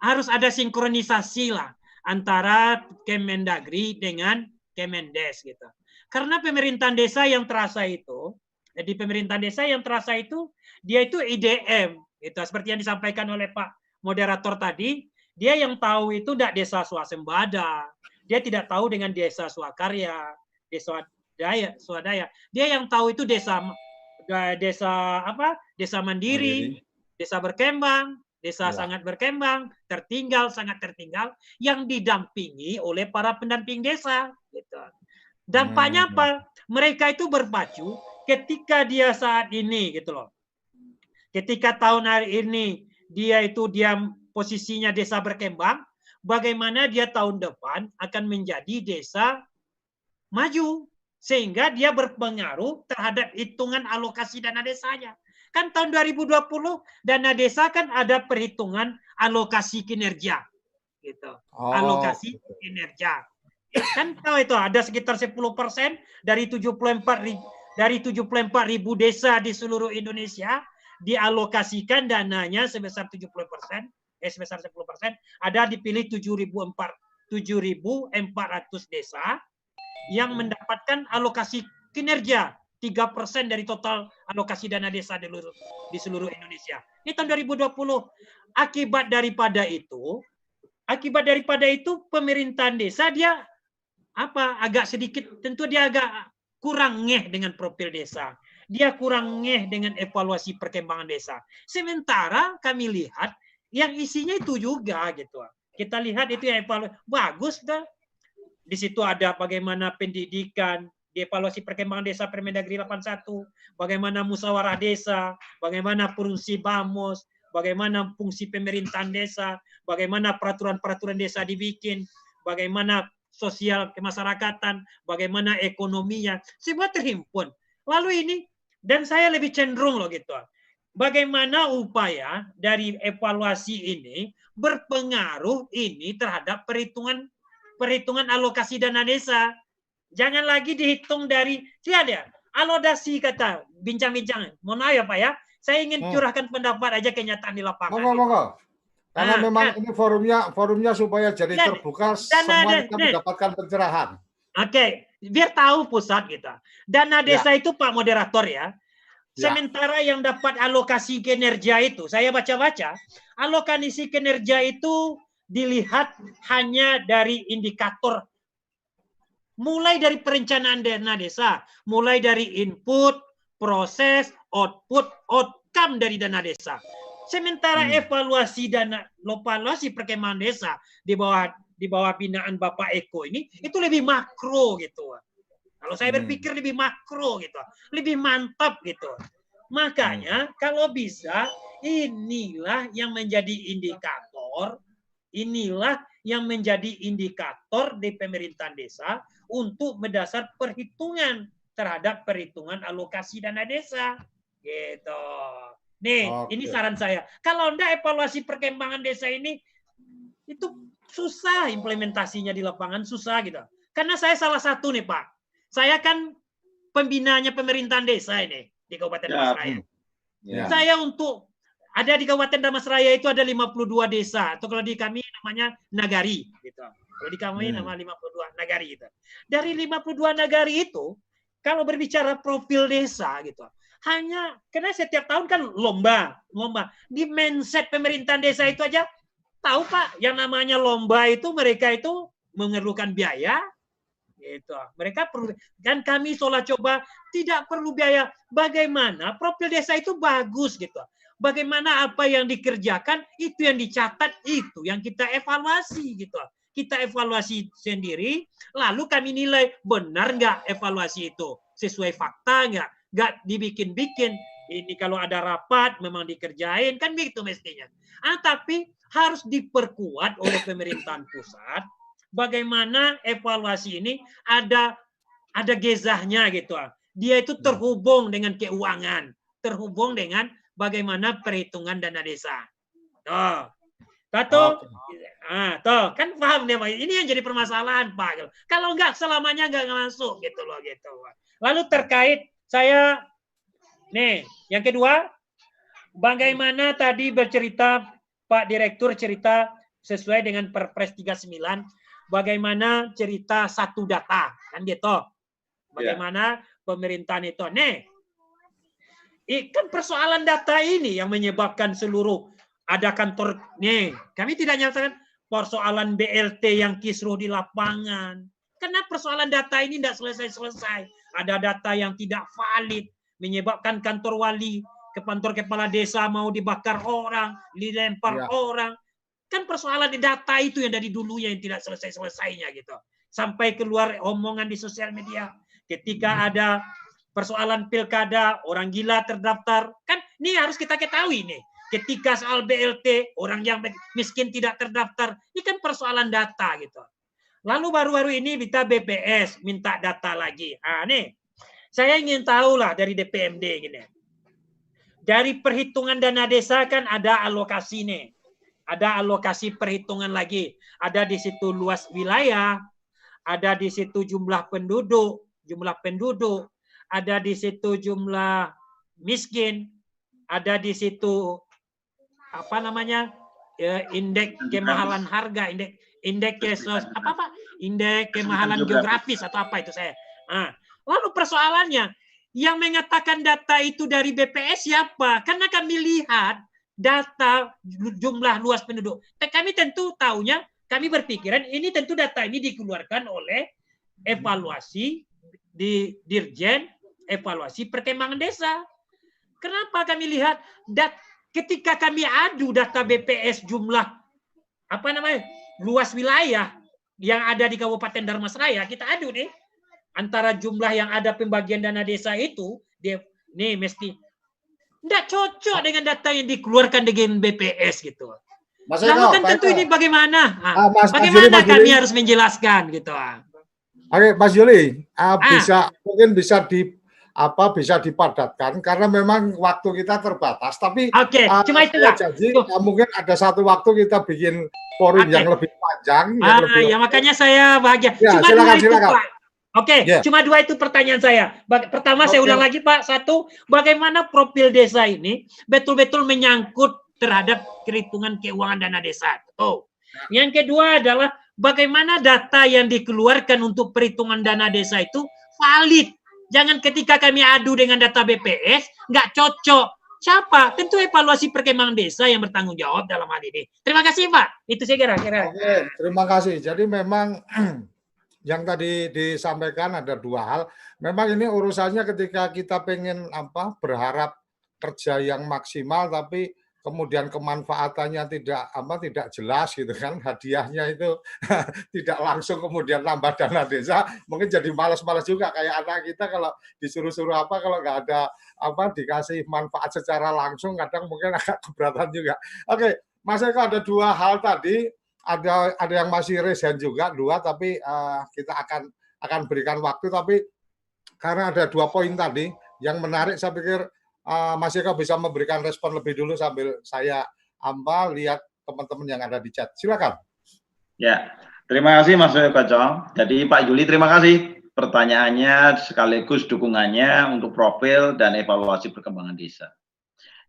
harus ada sinkronisasi lah antara Kemendagri dengan Kemendes gitu. Karena pemerintahan desa yang terasa itu, dia itu IDM gitu. Seperti yang disampaikan oleh Pak Moderator tadi, dia yang tahu itu tidak desa swasembada, dia tidak tahu dengan desa swakarya, desa swadaya. Dia yang tahu itu desa mandiri, desa berkembang, desa sangat berkembang, sangat tertinggal, yang didampingi oleh para pendamping desa. Gitu. Dampaknya apa? Mereka itu berpacu ketika dia saat ini, gitu loh. Ketika tahun hari ini dia posisinya desa berkembang, bagaimana dia tahun depan akan menjadi desa maju, sehingga dia berpengaruh terhadap hitungan alokasi dana desanya. Kan tahun 2020 dana desa kan ada perhitungan alokasi kinerja, gitu. Alokasi kinerja. Kan tahu itu ada sekitar 10% dari 74.000 desa di seluruh Indonesia, dialokasikan dananya sebesar 70%, sebesar 10%, ada dipilih 7.400 desa yang mendapatkan alokasi kinerja 3% dari total alokasi dana desa di seluruh Indonesia. Ini tahun 2020. Akibat daripada itu pemerintahan desa dia agak sedikit, tentu dia agak kurang ngeh dengan profil desa. Dia kurang ngeh dengan evaluasi perkembangan desa. Sementara kami lihat yang isinya itu juga gitu. Kita lihat itu yang evaluasi bagus dah. Di situ ada bagaimana pendidikan, dievaluasi perkembangan desa Permendagri 81, bagaimana musyawarah desa, bagaimana fungsi BAMOS, bagaimana fungsi pemerintahan desa, bagaimana peraturan-peraturan desa dibikin, bagaimana sosial kemasyarakatan, bagaimana ekonominya, semua terhimpun. Lalu ini, dan saya lebih cenderung loh gitu, bagaimana upaya dari evaluasi ini berpengaruh ini terhadap perhitungan alokasi dana desa. Jangan lagi dihitung dari, lihat ya, alokasi kata bincang-bincang. Mohon maaf ya Pak ya, saya ingin curahkan pendapat aja kenyataan di lapangan. Monggo. Karena memang ini forumnya supaya jadi terbuka, semua kita mendapatkan pencerahan. Oke, biar tahu pusat kita. Dana desa itu Pak Moderator ya. Sementara yang dapat alokasi kinerja itu, saya baca-baca, alokasi kinerja itu dilihat hanya dari indikator. Mulai dari perencanaan dana desa, mulai dari input, proses, output, outcome dari dana desa. Sementara evaluasi perkemahan desa di bawah binaan Bapak Eko ini itu lebih makro gitu. Kalau saya berpikir lebih makro gitu, lebih mantap gitu. Makanya kalau bisa inilah yang menjadi indikator di pemerintahan desa untuk mendasar perhitungan terhadap perhitungan alokasi dana desa gitu. Nih, ini saran saya. Kalau enggak evaluasi perkembangan desa ini itu susah implementasinya di lapangan, susah gitu. Karena saya salah satu nih Pak. Saya kan pembinanya pemerintahan desa ini di Kabupaten Damasraya. Saya ada di Kabupaten Damasraya itu ada 52 desa, atau kalau di kami namanya nagari gitu. Kalau di kami nama 52 nagari gitu. Dari 52 nagari itu kalau berbicara profil desa gitu, hanya karena setiap tahun kan lomba di mindset pemerintahan desa itu aja tahu Pak, yang namanya lomba itu mereka itu memerlukan biaya gitu. Mereka perlu, dan kami Solah Coba tidak perlu biaya. Bagaimana profil desa itu bagus gitu. Bagaimana apa yang dikerjakan itu yang dicatat, itu yang kita evaluasi gitu. Kita evaluasi sendiri, lalu kami nilai benar nggak evaluasi itu, sesuai fakta nggak dibikin-bikin. Ini kalau ada rapat memang dikerjain kan begitu mestinya. Tapi harus diperkuat oleh pemerintahan pusat. Bagaimana evaluasi ini ada gezahnya gitu. Dia itu terhubung dengan keuangan, terhubung dengan bagaimana perhitungan dana desa. Tuh, kan paham deh Pak. Ini yang jadi permasalahan Pak. Kalau nggak selamanya nggak masuk gitu loh gitu. Lalu terkait saya nih, yang kedua, bagaimana tadi bercerita Pak Direktur cerita sesuai dengan Perpres 39, bagaimana cerita satu data kan gitu. Bagaimana pemerintahan itu. Nih, kan persoalan data ini yang menyebabkan seluruh ada kantor. Nih, kami tidak nyatakan persoalan BLT yang kisruh di lapangan. Karena persoalan data ini tidak selesai-selesai. Ada data yang tidak valid, menyebabkan kantor wali, kantor kepala desa mau dibakar orang, dilempar orang. Kan persoalan di data itu yang dari dulunya yang tidak selesai-selesainya gitu. Sampai keluar omongan di sosial media. Ketika ada persoalan pilkada, orang gila terdaftar. Kan ini harus kita ketahui nih. Ketika soal BLT, orang yang miskin tidak terdaftar. Ini kan persoalan data gitu. Lalu baru-baru ini kita BPS minta data lagi. Nih, saya ingin tahu lah dari DPMD gini. Dari perhitungan dana desa kan ada alokasi nih. Ada alokasi perhitungan lagi. Ada di situ luas wilayah, ada di situ jumlah penduduk, ada di situ jumlah miskin, ada di situ apa namanya? Indeks kemahalan harga, indeks kemahalan geografis atau apa itu saya. Lalu persoalannya yang mengatakan data itu dari BPS siapa? Karena kami lihat data jumlah luas penduduk. Kami tentu tahunya, kami berpikiran ini tentu data ini dikeluarkan oleh evaluasi di Dirjen Evaluasi Perkembangan Desa. Kenapa kami lihat ketika kami adu data BPS jumlah luas wilayah yang ada di Kabupaten Damasraya, kita adu nih antara jumlah yang ada pembagian dana desa itu, nih mesti tidak cocok dengan data yang dikeluarkan dengan BPS gitu. Mas Namun Eko, kan Pak tentu Eko. ini bagaimana? Mas Bagaimana Juli, kami harus menjelaskan gitu. Oke, Mas Juli, mungkin bisa dipadatkan karena memang waktu kita terbatas. Tapi Oke, cuma itu saya Pak. janji mungkin ada satu waktu kita bikin forum yang lebih panjang, yang lebih. Ya makanya saya bahagia. Ya, Cuma silakan, dua itu Pak. Oke, cuma dua itu pertanyaan saya. Pertama saya ulang lagi Pak. Satu, bagaimana profil desa ini betul-betul menyangkut terhadap perhitungan keuangan dana desa. Yang kedua adalah bagaimana data yang dikeluarkan untuk perhitungan dana desa itu valid. Jangan ketika kami adu dengan data BPS, nggak cocok. Siapa? Tentu evaluasi perkembangan desa yang bertanggung jawab dalam hal ini. Terima kasih Pak. Itu saya kira-kira. Oke, terima kasih. Jadi memang yang tadi disampaikan ada dua hal. Memang ini urusannya ketika kita pengen berharap kerja yang maksimal, tapi kemudian kemanfaatannya tidak jelas gitu kan, hadiahnya itu tidak langsung kemudian nambah dana desa, mungkin jadi malas-malas juga kayak anak kita kalau disuruh-suruh kalau nggak ada dikasih manfaat secara langsung, kadang mungkin agak keberatan juga. Oke, Mas Eko, ada dua hal tadi. Ada yang masih raise hand juga dua, tapi kita akan berikan waktu. Tapi karena ada dua poin tadi yang menarik, saya pikir Mas Eko bisa memberikan respon lebih dulu sambil saya lihat teman-teman yang ada di chat. Silakan. Ya, terima kasih Mas Eko. Jadi Pak Juli, terima kasih pertanyaannya sekaligus dukungannya untuk profil dan evaluasi perkembangan desa.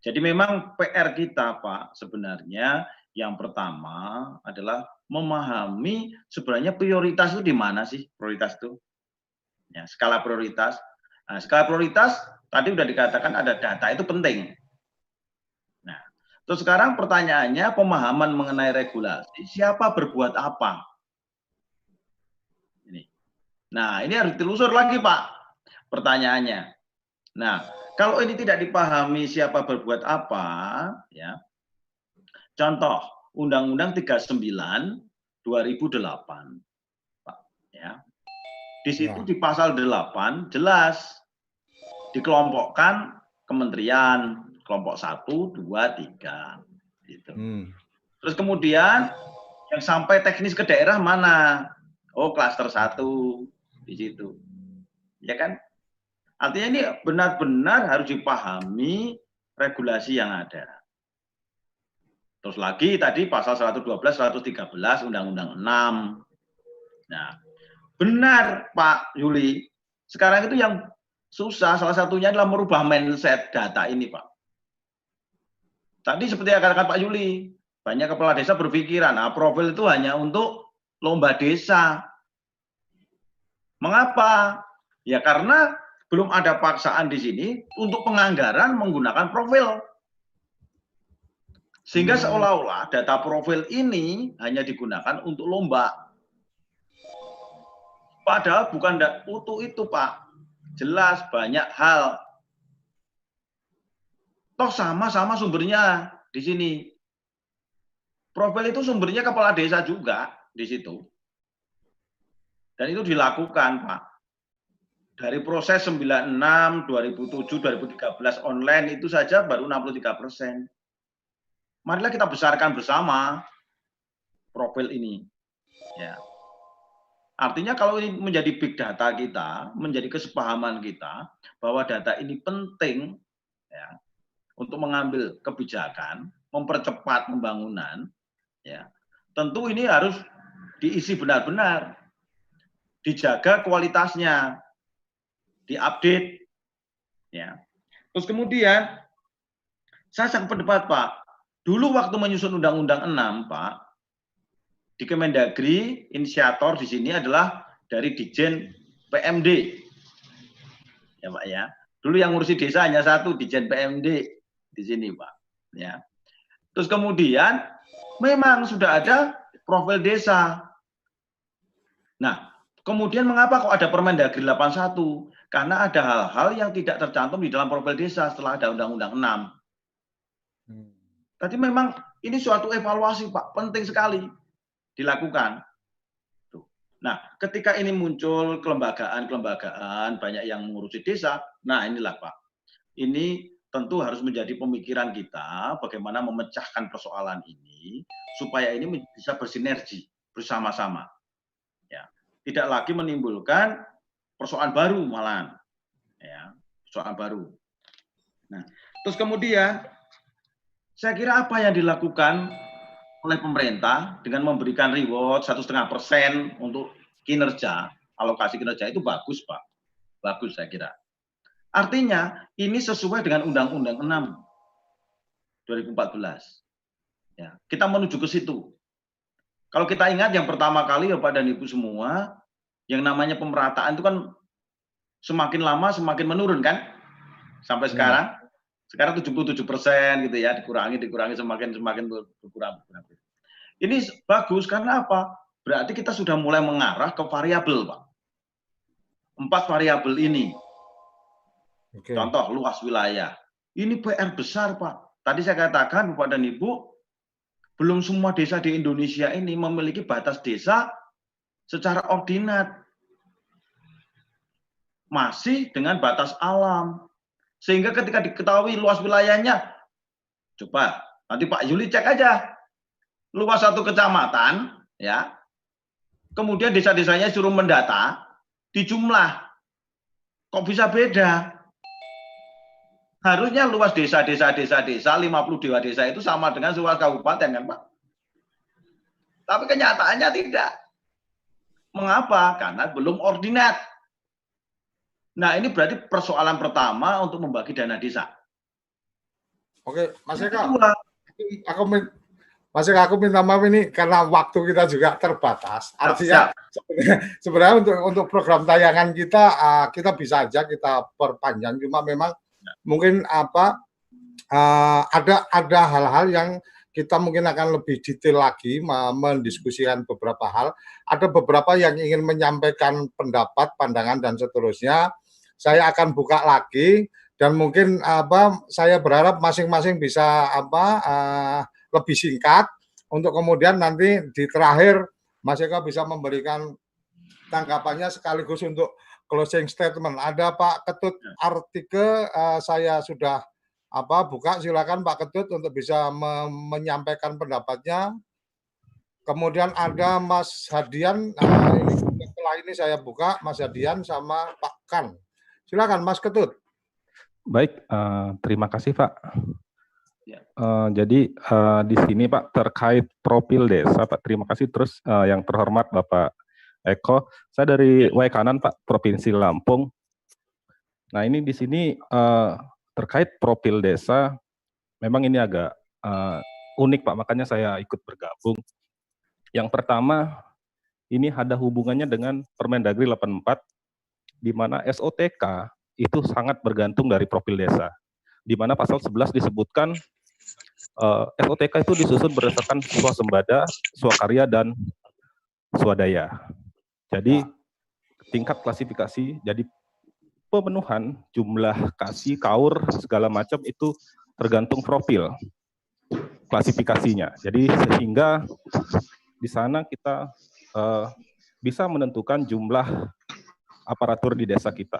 Jadi memang PR kita Pak sebenarnya yang pertama adalah memahami sebenarnya prioritas itu di mana sih prioritas itu. Ya, skala prioritas. Nah, skala prioritas tadi sudah dikatakan ada data itu penting. Nah, terus sekarang pertanyaannya pemahaman mengenai regulasi, siapa berbuat apa? Nah, ini harus ditelusur lagi Pak pertanyaannya. Nah, kalau ini tidak dipahami siapa berbuat apa, ya. Contoh, Undang-Undang 39 2008, Pak, ya. Di situ di pasal 8 jelas dikelompokkan kementerian, kelompok 1, 2, 3 gitu. Terus kemudian yang sampai teknis ke daerah mana? Oh, klaster 1 di situ. Ya kan? Artinya ini benar-benar harus dipahami regulasi yang ada. Terus lagi tadi pasal 112, 113 Undang-Undang 6. Nah, benar Pak Yuli. Sekarang itu yang susah salah satunya adalah merubah mindset data ini, Pak. Tadi seperti yang katakan Pak Yuli, banyak kepala desa berpikiran, profil itu hanya untuk lomba desa. Mengapa? Ya karena belum ada paksaan di sini untuk penganggaran menggunakan profil. Sehingga seolah-olah data profil ini hanya digunakan untuk lomba. Padahal bukan utuh itu, Pak. Jelas banyak hal. Toh sama-sama sumbernya di sini. Profil itu sumbernya kepala desa juga di situ. Dan itu dilakukan, Pak. Dari proses 96, 2007, 2013 online itu saja baru 63%. Marilah kita besarkan bersama profil ini. Ya. Artinya kalau ini menjadi big data kita, menjadi kesepahaman kita bahwa data ini penting ya, untuk mengambil kebijakan, mempercepat pembangunan, ya. Tentu ini harus diisi benar-benar, dijaga kualitasnya, diupdate, ya. Terus kemudian saya sangat berdebat, Pak. Dulu waktu menyusun Undang-Undang 6, Pak, di Kemendagri, inisiator di sini adalah dari Dijen PMD. Ya, Pak ya. Dulu yang ngurusi desa hanya satu, Dijen PMD di sini, Pak. Ya. Terus kemudian memang sudah ada profil desa. Nah, kemudian mengapa kok ada Permendagri 81? Karena ada hal-hal yang tidak tercantum di dalam profil desa setelah ada Undang-Undang 6. Tadi memang ini suatu evaluasi, Pak, penting sekali dilakukan. Nah, ketika ini muncul kelembagaan banyak yang mengurusi desa, nah inilah Pak, ini tentu harus menjadi pemikiran kita bagaimana memecahkan persoalan ini supaya ini bisa bersinergi bersama-sama. Ya, tidak lagi menimbulkan persoalan baru malahan. Ya, persoalan baru. Nah, terus kemudian saya kira apa yang dilakukan oleh pemerintah dengan memberikan reward 1,5% untuk kinerja, alokasi kinerja itu bagus, Pak. Bagus saya kira. Artinya ini sesuai dengan Undang-Undang 6 2014. Ya, kita menuju ke situ. Kalau kita ingat yang pertama kali ya Pak dan Ibu semua, yang namanya pemerataan itu kan semakin lama semakin menurun kan? Sampai sekarang. Sekarang 77% gitu ya, dikurangi semakin berkurang. Ini bagus karena apa? Berarti kita sudah mulai mengarah ke variabel, Pak. 4 variabel ini. Contoh luas wilayah. Ini PR besar, Pak. Tadi saya katakan Bapak dan Ibu, belum semua desa di Indonesia ini memiliki batas desa secara ordinat. Masih dengan batas alam. Sehingga ketika diketahui luas wilayahnya, coba nanti Pak Yuli cek aja. Luas satu kecamatan, ya. Kemudian desa-desanya suruh mendata, dijumlah. Kok bisa beda? Harusnya luas desa 52 desa itu sama dengan luas kabupaten kan Pak? Tapi kenyataannya tidak. Mengapa? Karena belum ordinat. Nah ini berarti persoalan pertama untuk membagi dana desa. Oke, Mas Eka, aku minta maaf ini karena waktu kita juga terbatas. Artinya sebenarnya untuk program tayangan kita bisa aja kita perpanjang. Cuma memang mungkin ada hal-hal yang kita mungkin akan lebih detail lagi mendiskusikan beberapa hal. Ada beberapa yang ingin menyampaikan pendapat, pandangan dan seterusnya. Saya akan buka lagi dan mungkin saya berharap masing-masing bisa lebih singkat untuk kemudian nanti di terakhir Mas Eka bisa memberikan tanggapannya sekaligus untuk closing statement. Ada Pak Ketut artikel, saya sudah buka, silakan Pak Ketut untuk bisa menyampaikan pendapatnya. Kemudian ada Mas Hadian, setelah ini saya buka Mas Hadian sama Pak Kan. Silakan Mas Ketut. Baik, terima kasih Pak. Jadi di sini Pak terkait profil desa Pak, terima kasih. Terus yang terhormat Bapak Eko, saya dari Waikanan Pak, Provinsi Lampung. Nah ini di sini terkait profil desa, memang ini agak unik Pak, makanya saya ikut bergabung. Yang pertama, ini ada hubungannya dengan Permendagri 84, di mana SOTK itu sangat bergantung dari profil desa. Di mana pasal 11 disebutkan SOTK itu disusun berdasarkan swasembada, swakarya, dan swadaya. Jadi tingkat klasifikasi, jadi pemenuhan jumlah kasih, kaur, segala macam itu tergantung profil klasifikasinya. Jadi sehingga di sana kita bisa menentukan jumlah aparatur di desa kita.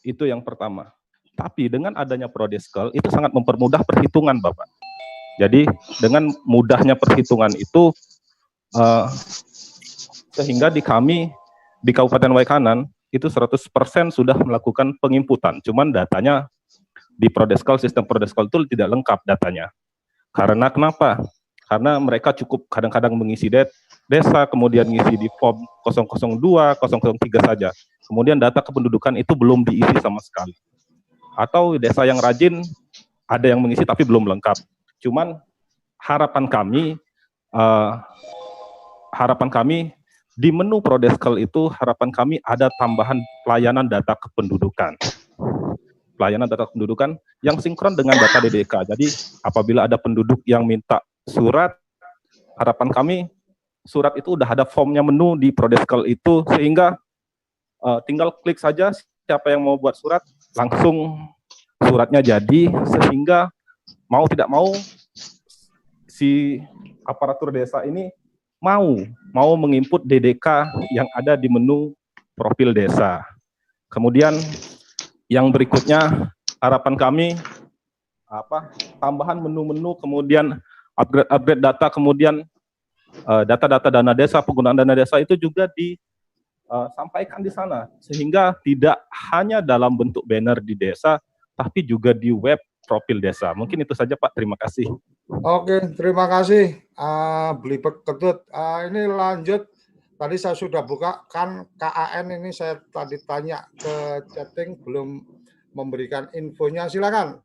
Itu yang pertama. Tapi dengan adanya Prodeskel itu sangat mempermudah perhitungan Bapak. Jadi dengan mudahnya perhitungan itu sehingga di kami di Kabupaten Waikanan itu 100% sudah melakukan penginputan. Cuman datanya di Prodeskel, sistem Prodeskel itu tidak lengkap datanya. Karena kenapa? Karena mereka cukup kadang-kadang mengisi desa, kemudian ngisi di form 002, 003 saja. Kemudian data kependudukan itu belum diisi sama sekali. Atau desa yang rajin, ada yang mengisi tapi belum lengkap. Cuman harapan kami di menu Prodeskel itu, harapan kami ada tambahan pelayanan data kependudukan. Pelayanan data kependudukan yang sinkron dengan data DDK. Jadi apabila ada penduduk yang minta surat, harapan kami surat itu udah ada formnya menu di Prodeskel itu, sehingga tinggal klik saja siapa yang mau buat surat, langsung suratnya jadi, sehingga mau tidak mau si aparatur desa ini mau menginput DDK yang ada di menu profil desa. Kemudian yang berikutnya harapan kami tambahan menu-menu, kemudian upgrade data, kemudian data-data dana desa, penggunaan dana desa itu juga disampaikan di sana, sehingga tidak hanya dalam bentuk banner di desa, tapi juga di web profil desa. Mungkin itu saja Pak, terima kasih. Oke, terima kasih Beli Ketut. Ini lanjut, tadi saya sudah buka, kan KAN ini saya tadi tanya ke chatting, belum memberikan infonya, silakan.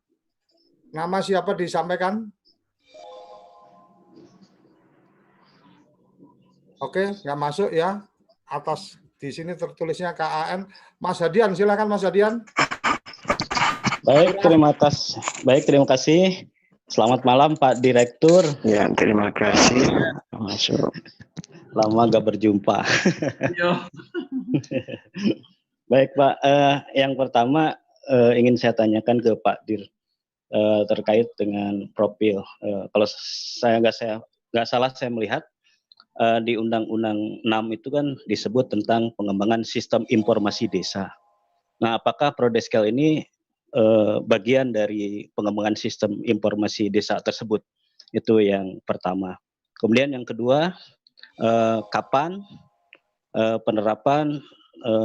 Nama siapa disampaikan? Oke, nggak masuk ya. Atas di sini tertulisnya KAN. Mas Hadian, silakan Mas Hadian. Baik, terima kasih. Selamat malam Pak Direktur. Ya, terima kasih. Masuk. Lama nggak berjumpa. Baik Pak, yang pertama ingin saya tanyakan ke Pak Dir terkait dengan profil. Kalau saya nggak salah saya melihat di Undang-Undang 6 itu kan disebut tentang pengembangan sistem informasi desa. Nah, apakah Prodeskel ini bagian dari pengembangan sistem informasi desa tersebut? Itu yang pertama. Kemudian yang kedua, kapan penerapan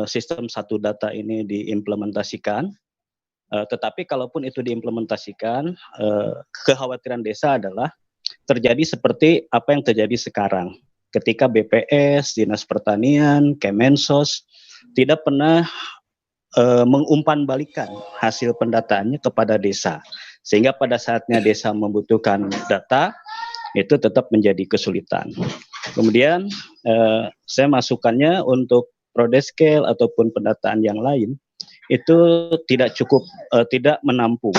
sistem satu data ini diimplementasikan? Tetapi kalaupun itu diimplementasikan, kekhawatiran desa adalah terjadi seperti apa yang terjadi sekarang. Ketika BPS, Dinas Pertanian, Kemensos tidak pernah mengumpan balikan hasil pendataannya kepada desa. Sehingga pada saatnya desa membutuhkan data, itu tetap menjadi kesulitan. Kemudian saya masukkannya untuk Prodeskel ataupun pendataan yang lain, itu tidak cukup, tidak menampung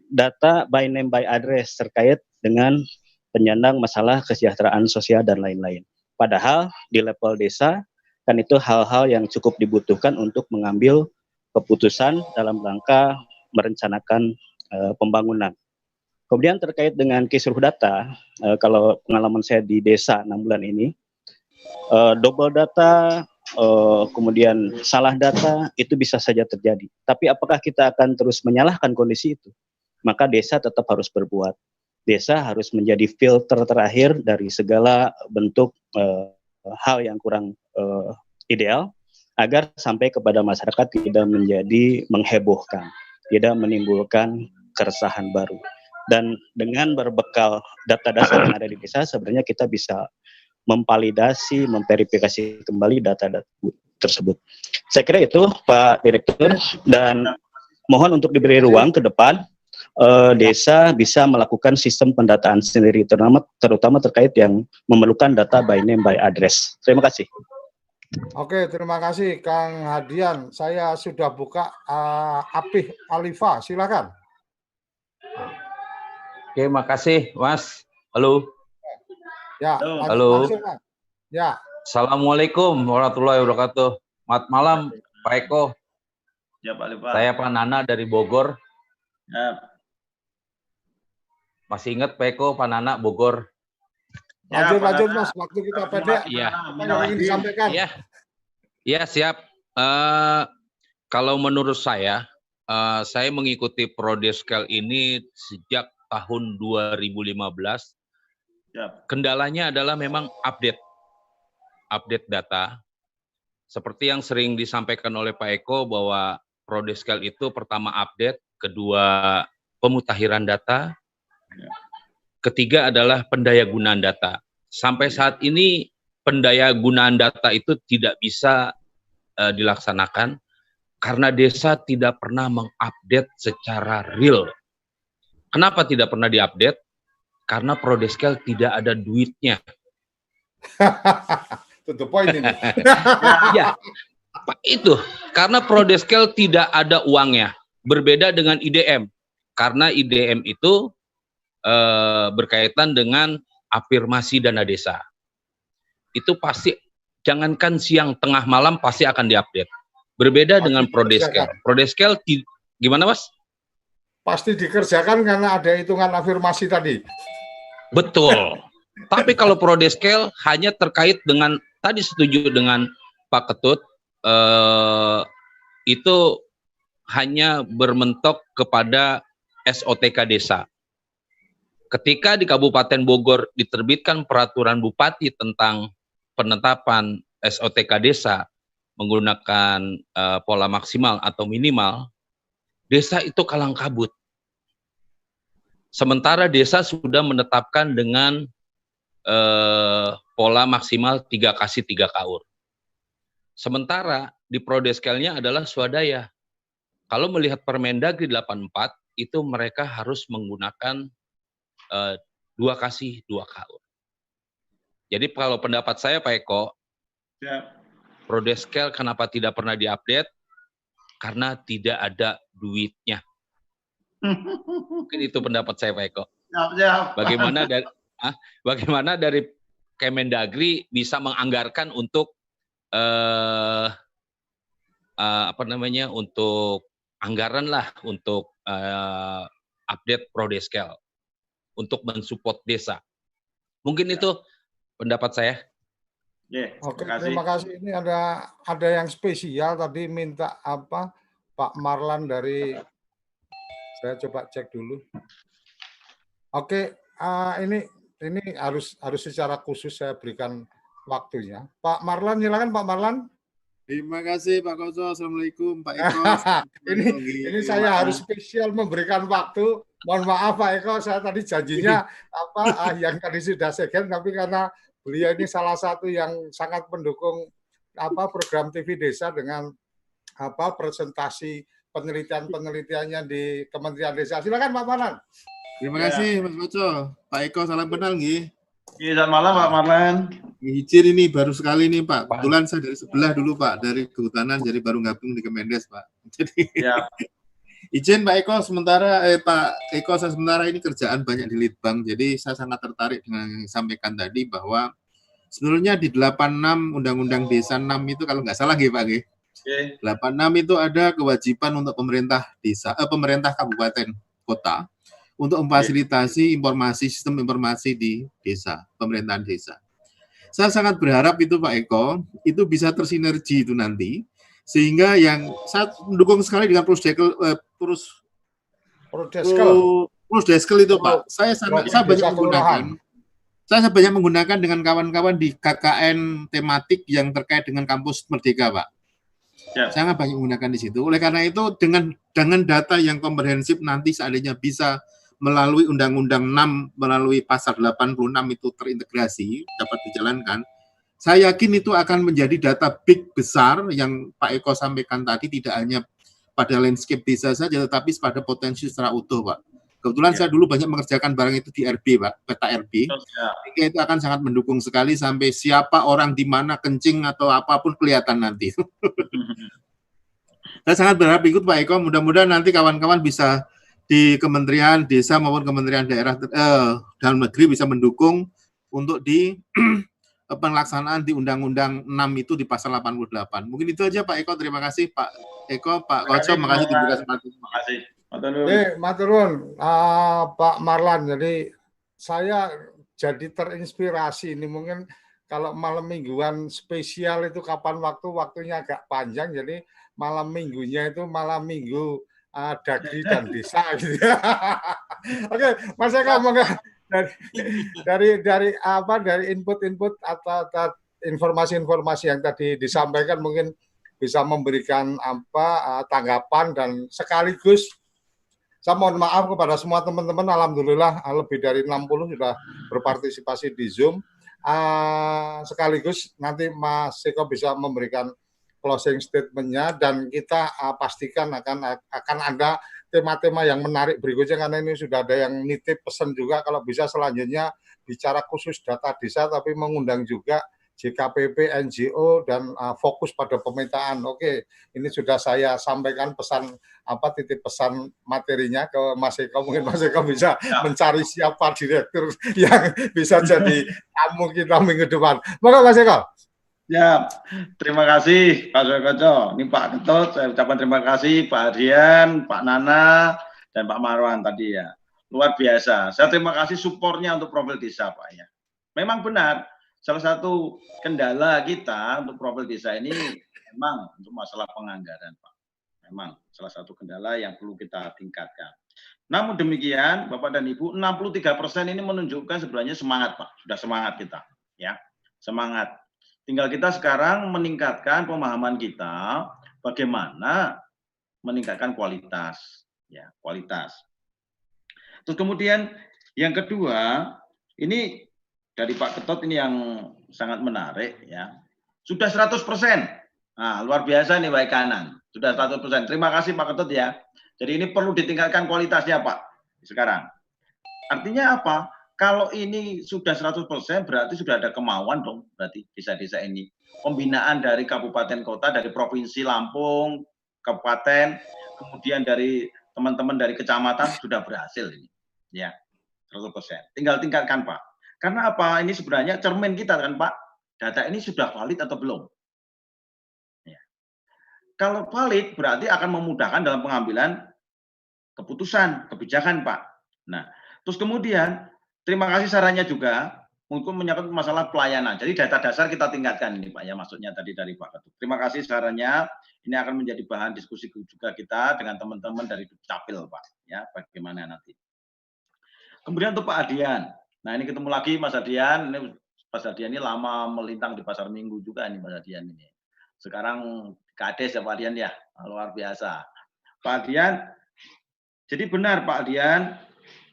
data by name by address terkait dengan penyandang masalah kesejahteraan sosial dan lain-lain. Padahal di level desa kan itu hal-hal yang cukup dibutuhkan untuk mengambil keputusan dalam rangka merencanakan pembangunan. Kemudian terkait dengan kisruh data, kalau pengalaman saya di desa 6 bulan ini, double data, kemudian salah data itu bisa saja terjadi. Tapi apakah kita akan terus menyalahkan kondisi itu? Maka desa tetap harus berbuat. Desa harus menjadi filter terakhir dari segala bentuk hal yang kurang ideal, agar sampai kepada masyarakat tidak menjadi menghebohkan, tidak menimbulkan keresahan baru. Dan dengan berbekal data-data yang ada di desa, sebenarnya kita bisa memvalidasi, memverifikasi kembali data-data tersebut. Saya kira itu Pak Direktur, dan mohon untuk diberi ruang ke depan desa bisa melakukan sistem pendataan sendiri, terutama terkait yang memerlukan data by name by address. Terima kasih. Oke, terima kasih Kang Hadian. Saya sudah buka Apih Alifa, silakan. Oke, makasih Mas. Halo. Ya, halo. langsung, ya. Assalamualaikum warahmatullahi wabarakatuh. Selamat malam Pak Eko. Ya Pak Alifa. Saya Pak Nana dari Bogor. Ya. Masih ingat Pak Eko, Pak Nana, Bogor. Lanjut Mas, waktu kita pendek. Iya. Apa yang ingin disampaikan? Iya, siap. Kalau menurut saya mengikuti Prodeskel ini sejak tahun 2015. Kendalanya adalah memang update data. Seperti yang sering disampaikan oleh Pak Eko bahwa Prodeskel itu pertama update, kedua pemutakhiran data, ketiga adalah pendayagunaan data. Sampai saat ini pendayagunaan data itu tidak bisa dilaksanakan karena desa tidak pernah mengupdate secara real. Kenapa tidak pernah diupdate? Karena Prodeskel tidak ada duitnya. Itu poin ini. Ya, Pak, itu karena Prodeskel tidak ada uangnya. Berbeda dengan IDM, karena IDM itu berkaitan dengan afirmasi dana desa. Itu pasti, jangankan siang tengah malam pasti akan diupdate. Berbeda dengan Prodeskel. Prodeskel gimana Mas? Pasti dikerjakan karena ada hitungan afirmasi tadi. Betul. Tapi kalau Prodeskel hanya terkait dengan, tadi setuju dengan Pak Ketut, itu hanya bermentok kepada SOTK desa. Ketika di Kabupaten Bogor diterbitkan peraturan bupati tentang penetapan SOTK desa menggunakan pola maksimal atau minimal, desa itu kalang kabut. Sementara desa sudah menetapkan dengan pola maksimal 3x3 KUR. Sementara di Prodeskelnya adalah swadaya. Kalau melihat Permendagri 84, itu mereka harus menggunakan 2x2 KUR. Jadi kalau pendapat saya Pak Eko, Prodeskel kenapa tidak pernah diupdate? Karena tidak ada duitnya. Mungkin itu pendapat saya Pak Eko. Bagaimana dari Kemendagri bisa menganggarkan untuk untuk anggaran lah untuk update Prodeskel untuk mensupport desa. Mungkin itu pendapat saya. Oke, terima kasih. Ini ada yang spesial tadi minta apa Pak Marlan dari, saya coba cek dulu. Oke, ini harus secara khusus saya berikan waktunya. Pak Marlan, silakan Pak Marlan. Terima kasih Pak Koco. Assalamualaikum Pak Eko. ini saya harus spesial memberikan waktu. Mohon maaf Pak Eko, saya tadi janjinya yang tadi sudah segen, tapi karena beliau ini salah satu yang sangat mendukung program TV Desa dengan presentasi penelitiannya di Kementerian Desa. Silakan Pak Marlan. Terima kasih Mas Koco. Pak Eko, salam kenal nggih. Selamat malam Pak Marlan. Izin ini baru sekali nih Pak. Kebetulan saya dari sebelah dulu Pak, dari kehutanan, jadi baru gabung di Kemendes Pak. Jadi izin Pak Eko sementara Pak Eko saya sementara ini kerjaan banyak di Litbang. Jadi saya sangat tertarik dengan yang disampaikan tadi bahwa sebenarnya di 86 Undang-Undang Desa 6 itu kalau nggak salah nggih Pak nggih. 86 itu ada kewajiban untuk pemerintah desa, pemerintah kabupaten kota untuk memfasilitasi sistem informasi di desa, pemerintahan desa. Saya sangat berharap itu Pak Eko itu bisa tersinergi itu nanti, sehingga yang saya mendukung sekali dengan Prodeskel itu Pak. Saya banyak menggunakan dengan kawan-kawan di KKN tematik yang terkait dengan kampus Merdeka Pak. Sangat banyak menggunakan di situ. Oleh karena itu dengan data yang komprehensif nanti seandainya bisa melalui Undang-Undang 6, melalui pasal 86 itu terintegrasi, dapat dijalankan, saya yakin itu akan menjadi data big besar yang Pak Eko sampaikan tadi, tidak hanya pada landscape desa saja, tetapi pada potensi secara utuh, Pak. Kebetulan saya dulu banyak mengerjakan barang itu di RB, Pak, peta RB. Itu akan sangat mendukung sekali sampai siapa orang di mana kencing atau apapun kelihatan nanti. Saya sangat berharap ikut Pak Eko, mudah-mudahan nanti kawan-kawan bisa di Kementerian Desa maupun Kementerian Daerah dalam negeri bisa mendukung untuk di pelaksanaan di Undang-Undang 6 itu di pasal 88. Mungkin itu aja Pak Eko, terima kasih Pak Eko, Pak Koco, makasih diberi kesempatan. Terima kasih. Maturun, Pak Marlan. Jadi saya jadi terinspirasi ini, mungkin kalau malam mingguan spesial itu kapan waktunya agak panjang, jadi malam minggunya itu malam minggu Dagri dan Desa gitu. Oke, Mas Eko, dari input atau informasi-informasi yang tadi disampaikan mungkin bisa memberikan tanggapan, dan sekaligus saya mohon maaf kepada semua teman-teman. Alhamdulillah lebih dari 60 sudah berpartisipasi di Zoom. Sekaligus nanti Mas Eko bisa memberikan closing statement-nya, dan kita pastikan akan ada tema-tema yang menarik berikutnya, karena ini sudah ada yang nitip pesan juga kalau bisa selanjutnya bicara khusus data desa tapi mengundang juga JKPP, NGO, dan fokus pada pemetaan. Oke, ini sudah saya sampaikan pesan titip pesan materinya ke Mas Eko. Mungkin Mas Eko bisa mencari siapa direktur yang bisa jadi tamu kita minggu depan. Maka Mas Eko. Ya, terima kasih Pak Koco. Ini Pak Ketut, saya ucapkan terima kasih Pak Adrian, Pak Nana, dan Pak Marwan tadi ya. Luar biasa. Saya terima kasih supportnya untuk profil desa Pak ya. Memang benar, salah satu kendala kita untuk profil desa ini memang untuk masalah penganggaran Pak. memang salah satu kendala yang perlu kita tingkatkan. Namun demikian, Bapak dan Ibu, 63% ini menunjukkan sebenarnya semangat, Pak. Sudah semangat kita, ya. Semangat. Tinggal kita sekarang meningkatkan pemahaman kita bagaimana meningkatkan kualitas, ya, kualitas. Terus kemudian yang kedua, ini dari Pak Ketut ini yang sangat menarik, ya. Sudah 100%. Nah, luar biasa nih baik kanan. Sudah 100%. Terima kasih Pak Ketut ya. Jadi ini perlu ditingkatkan kualitasnya Pak sekarang. Artinya apa? Kalau ini sudah 100% berarti sudah ada kemauan dong berarti desa-desa ini. Pembinaan dari kabupaten kota, dari provinsi Lampung, kabupaten, kemudian dari teman-teman dari kecamatan sudah berhasil ini. Ya, 100%. Tinggal tingkatkan Pak. Karena apa? Ini sebenarnya cermin kita kan Pak. Data ini sudah valid atau belum? Ya. Kalau valid berarti akan memudahkan dalam pengambilan keputusan, kebijakan Pak. Nah, terus kemudian terima kasih sarannya juga untuk menyangkut masalah pelayanan. Jadi data dasar kita tingkatkan ini Pak ya, maksudnya tadi dari Pak Ketut. Terima kasih sarannya. Ini akan menjadi bahan diskusi juga kita dengan teman-teman dari Dukcapil Pak. Ya, bagaimana nanti. Kemudian untuk Pak Adian. Nah, ini ketemu lagi Mas Adian. Ini Mas Adian ini lama melintang di Pasar Minggu juga ini Mas Adian ini. Sekarang Kades ya Pak Adian ya, luar biasa. Pak Adian, jadi benar Pak Adian,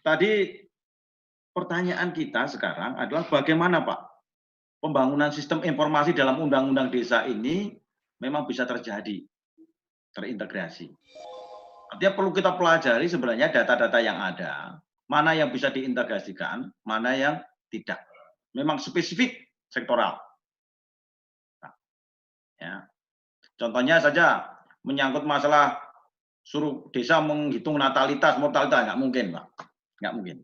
tadi pertanyaan kita sekarang adalah bagaimana Pak pembangunan sistem informasi dalam Undang-Undang Desa ini memang bisa terjadi, terintegrasi. Artinya perlu kita pelajari sebenarnya data-data yang ada, mana yang bisa diintegrasikan, mana yang tidak. Memang spesifik sektoral. Nah, ya. Contohnya saja menyangkut masalah suruh desa menghitung natalitas, mortalitas, nggak mungkin Pak, nggak mungkin.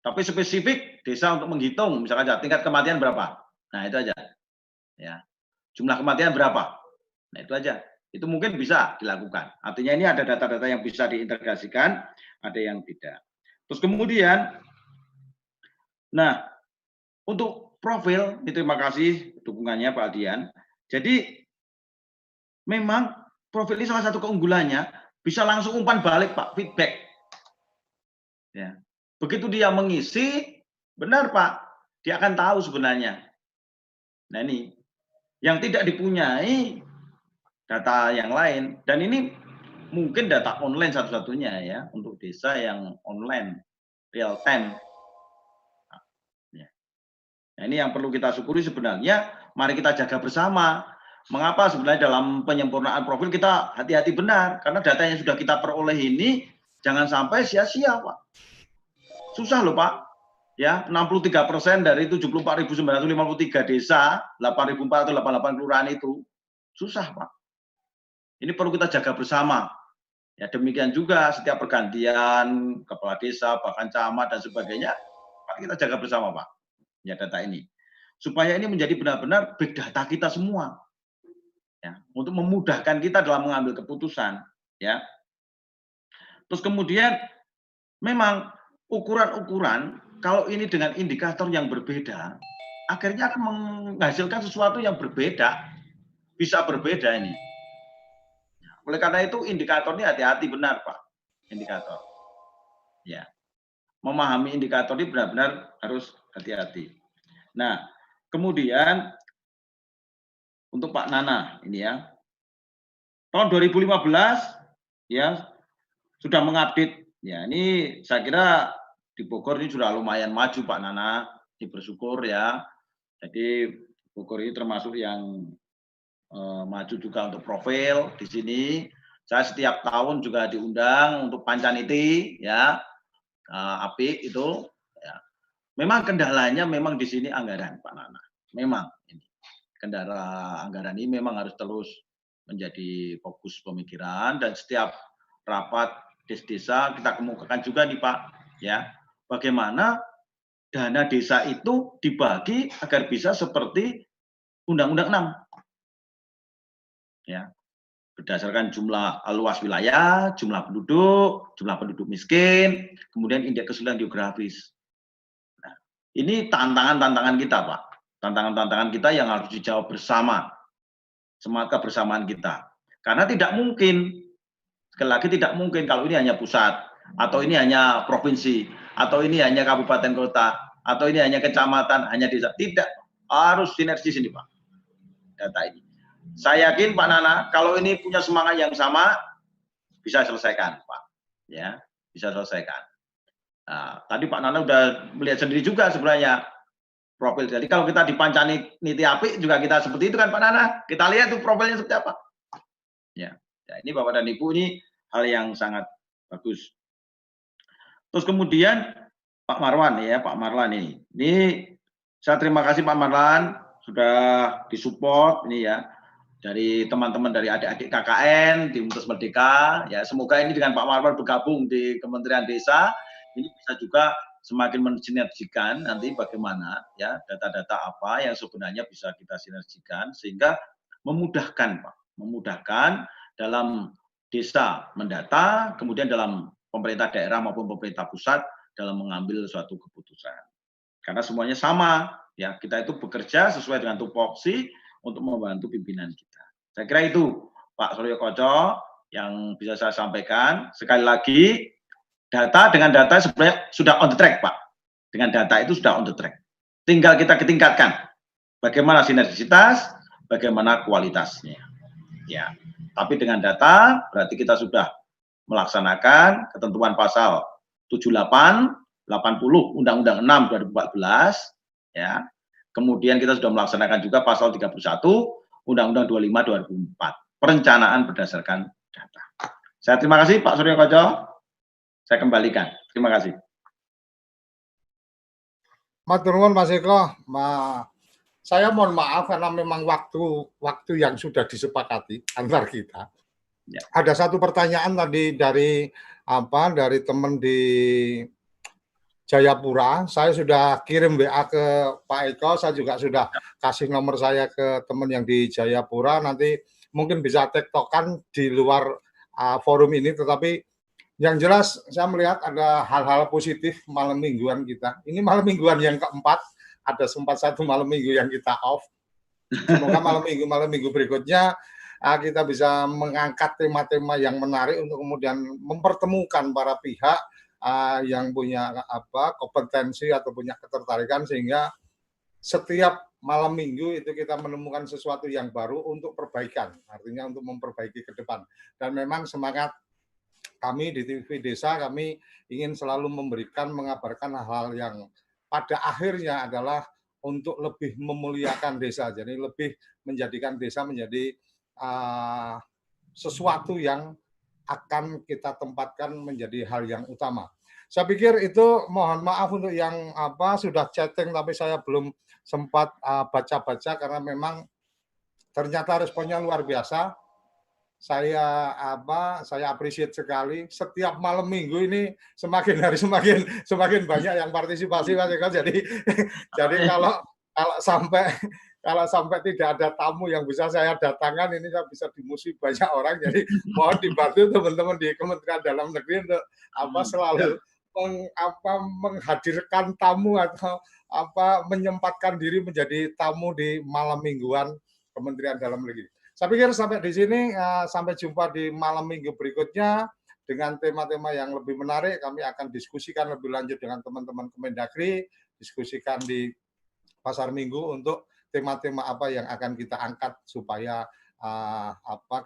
Tapi spesifik desa untuk menghitung, misalkan aja tingkat kematian berapa, nah itu aja. Ya, jumlah kematian berapa, nah itu aja. Itu mungkin bisa dilakukan. Artinya ini ada data-data yang bisa diintegrasikan, ada yang tidak. Terus kemudian, nah untuk profil, ini terima kasih dukungannya Pak Adian. Jadi memang profil ini salah satu keunggulannya bisa langsung umpan balik Pak, feedback. Ya. Begitu dia mengisi, benar Pak, dia akan tahu sebenarnya. Nah ini, yang tidak dipunyai data yang lain, dan ini mungkin data online satu-satunya ya, untuk desa yang online, real time. Nah, ini yang perlu kita syukuri sebenarnya, mari kita jaga bersama. Mengapa sebenarnya dalam penyempurnaan profil kita hati-hati benar, karena data yang sudah kita peroleh ini jangan sampai sia-sia Pak. Susah loh Pak, ya 63% dari 74.953 desa, 8.488 kelurahan itu, susah Pak. Ini perlu kita jaga bersama. Ya demikian juga setiap pergantian kepala desa, bahkan camat dan sebagainya, mari kita jaga bersama Pak. Ya data ini, supaya ini menjadi benar-benar big data kita semua, ya, untuk memudahkan kita dalam mengambil keputusan, ya. Terus kemudian memang ukuran-ukuran kalau ini dengan indikator yang berbeda, akhirnya akan menghasilkan sesuatu yang berbeda, bisa berbeda ini. Oleh karena itu indikatornya hati-hati benar Pak, indikator, ya. Memahami indikator ini benar-benar harus hati-hati. Nah, kemudian untuk Pak Nana ini ya, tahun 2015 ya sudah mengupdate. Ya ini saya kira di Bogor ini sudah lumayan maju Pak Nana, ini bersyukur ya. Jadi Bogor ini termasuk yang maju juga untuk profil di sini. Saya setiap tahun juga diundang untuk Pancaniti ya. API itu ya. Memang kendalanya memang di sini anggaran Pak Nana. Memang ini kendala anggaran ini memang harus terus menjadi fokus pemikiran, dan setiap rapat desa kita kemukakan juga nih Pak ya, bagaimana dana desa itu dibagi agar bisa seperti Undang-Undang 6 ya, berdasarkan jumlah luas wilayah, jumlah penduduk miskin, kemudian indeks kesulitan geografis. Nah, ini tantangan-tantangan kita, Pak. Tantangan-tantangan kita yang harus dijawab bersama. Semangat kebersamaan kita. Karena tidak mungkin Sekali lagi tidak mungkin kalau ini hanya pusat, atau ini hanya provinsi, atau ini hanya kabupaten kota, atau ini hanya kecamatan, hanya desa. Tidak, harus sinergis ini Pak, data ini. Saya yakin Pak Nana, kalau ini punya semangat yang sama, bisa selesaikan Pak. Ya, bisa selesaikan. Nah, tadi Pak Nana udah melihat sendiri juga sebenarnya profil. Jadi kalau kita di Pancaniti Apik juga kita seperti itu kan Pak Nana. Kita lihat tuh profilnya seperti apa. Ya, ini Bapak dan Ibu ini hal yang sangat bagus. Terus kemudian Pak Marwan ya, Pak Marlan ini. Ini saya terima kasih Pak Marlan sudah disupport ini ya dari teman-teman dari adik-adik KKN di Universitas Merdeka ya. Semoga ini dengan Pak Marwan bergabung di Kementerian Desa ini bisa juga semakin mensinergikan nanti bagaimana ya data-data apa yang sebenarnya bisa kita sinergikan sehingga memudahkan Pak, memudahkan dalam desa mendata, kemudian dalam pemerintah daerah maupun pemerintah pusat dalam mengambil suatu keputusan. Karena semuanya sama, ya kita itu bekerja sesuai dengan tupoksi untuk membantu pimpinan kita. Saya kira itu Pak Suryo Koco yang bisa saya sampaikan. Sekali lagi, data dengan data sebenarnya sudah on the track Pak. Dengan data itu sudah on the track. Tinggal kita ketingkatkan bagaimana sinergisitas, bagaimana kualitasnya. Ya, tapi dengan data berarti kita sudah melaksanakan ketentuan pasal 78, 80 Undang-Undang 6 2014 ya. Kemudian kita sudah melaksanakan juga pasal 31 Undang-Undang 25 2004 perencanaan berdasarkan data. Saya terima kasih Pak Suryo Koco. Saya kembalikan. Terima kasih. Matur nuwun Mas Eko. Saya mohon maaf karena memang waktu yang sudah disepakati antar kita. Ya. Ada satu pertanyaan tadi dari teman di Jayapura. Saya sudah kirim WA ke Pak Eko. Saya juga sudah kasih nomor saya ke teman yang di Jayapura. Nanti mungkin bisa tektokan di luar forum ini. Tetapi yang jelas saya melihat ada hal-hal positif malam mingguan kita. Ini malam mingguan yang keempat. Ada sempat satu malam minggu yang kita off. Semoga malam minggu berikutnya kita bisa mengangkat tema-tema yang menarik untuk kemudian mempertemukan para pihak yang punya kompetensi atau punya ketertarikan sehingga setiap malam minggu itu kita menemukan sesuatu yang baru untuk perbaikan, artinya untuk memperbaiki ke depan. Dan memang semangat kami di TV Desa, kami ingin selalu mengabarkan hal-hal yang pada akhirnya adalah untuk lebih memuliakan desa, jadi lebih menjadikan desa menjadi sesuatu yang akan kita tempatkan menjadi hal yang utama. Saya pikir itu, mohon maaf untuk yang sudah chatting tapi saya belum sempat baca-baca karena memang ternyata responnya luar biasa. Saya appreciate sekali. Setiap malam minggu ini semakin hari semakin banyak yang partisipasi Mas Eko. Jadi kalau sampai tidak ada tamu yang bisa saya datangkan, ini saya bisa dimusuhi banyak orang. Jadi mohon dibantu teman-teman di Kementerian Dalam Negeri untuk selalu menghadirkan tamu atau menyempatkan diri menjadi tamu di malam mingguan Kementerian Dalam Negeri. Saya pikir sampai di sini, sampai jumpa di malam minggu berikutnya dengan tema-tema yang lebih menarik. Kami akan diskusikan lebih lanjut dengan teman-teman Kemendagri, diskusikan di pasar minggu untuk tema-tema apa yang akan kita angkat supaya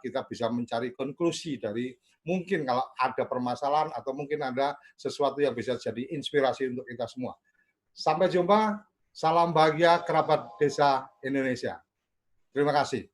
kita bisa mencari konklusi dari mungkin kalau ada permasalahan atau mungkin ada sesuatu yang bisa jadi inspirasi untuk kita semua. Sampai jumpa, salam bahagia kerabat desa Indonesia. Terima kasih.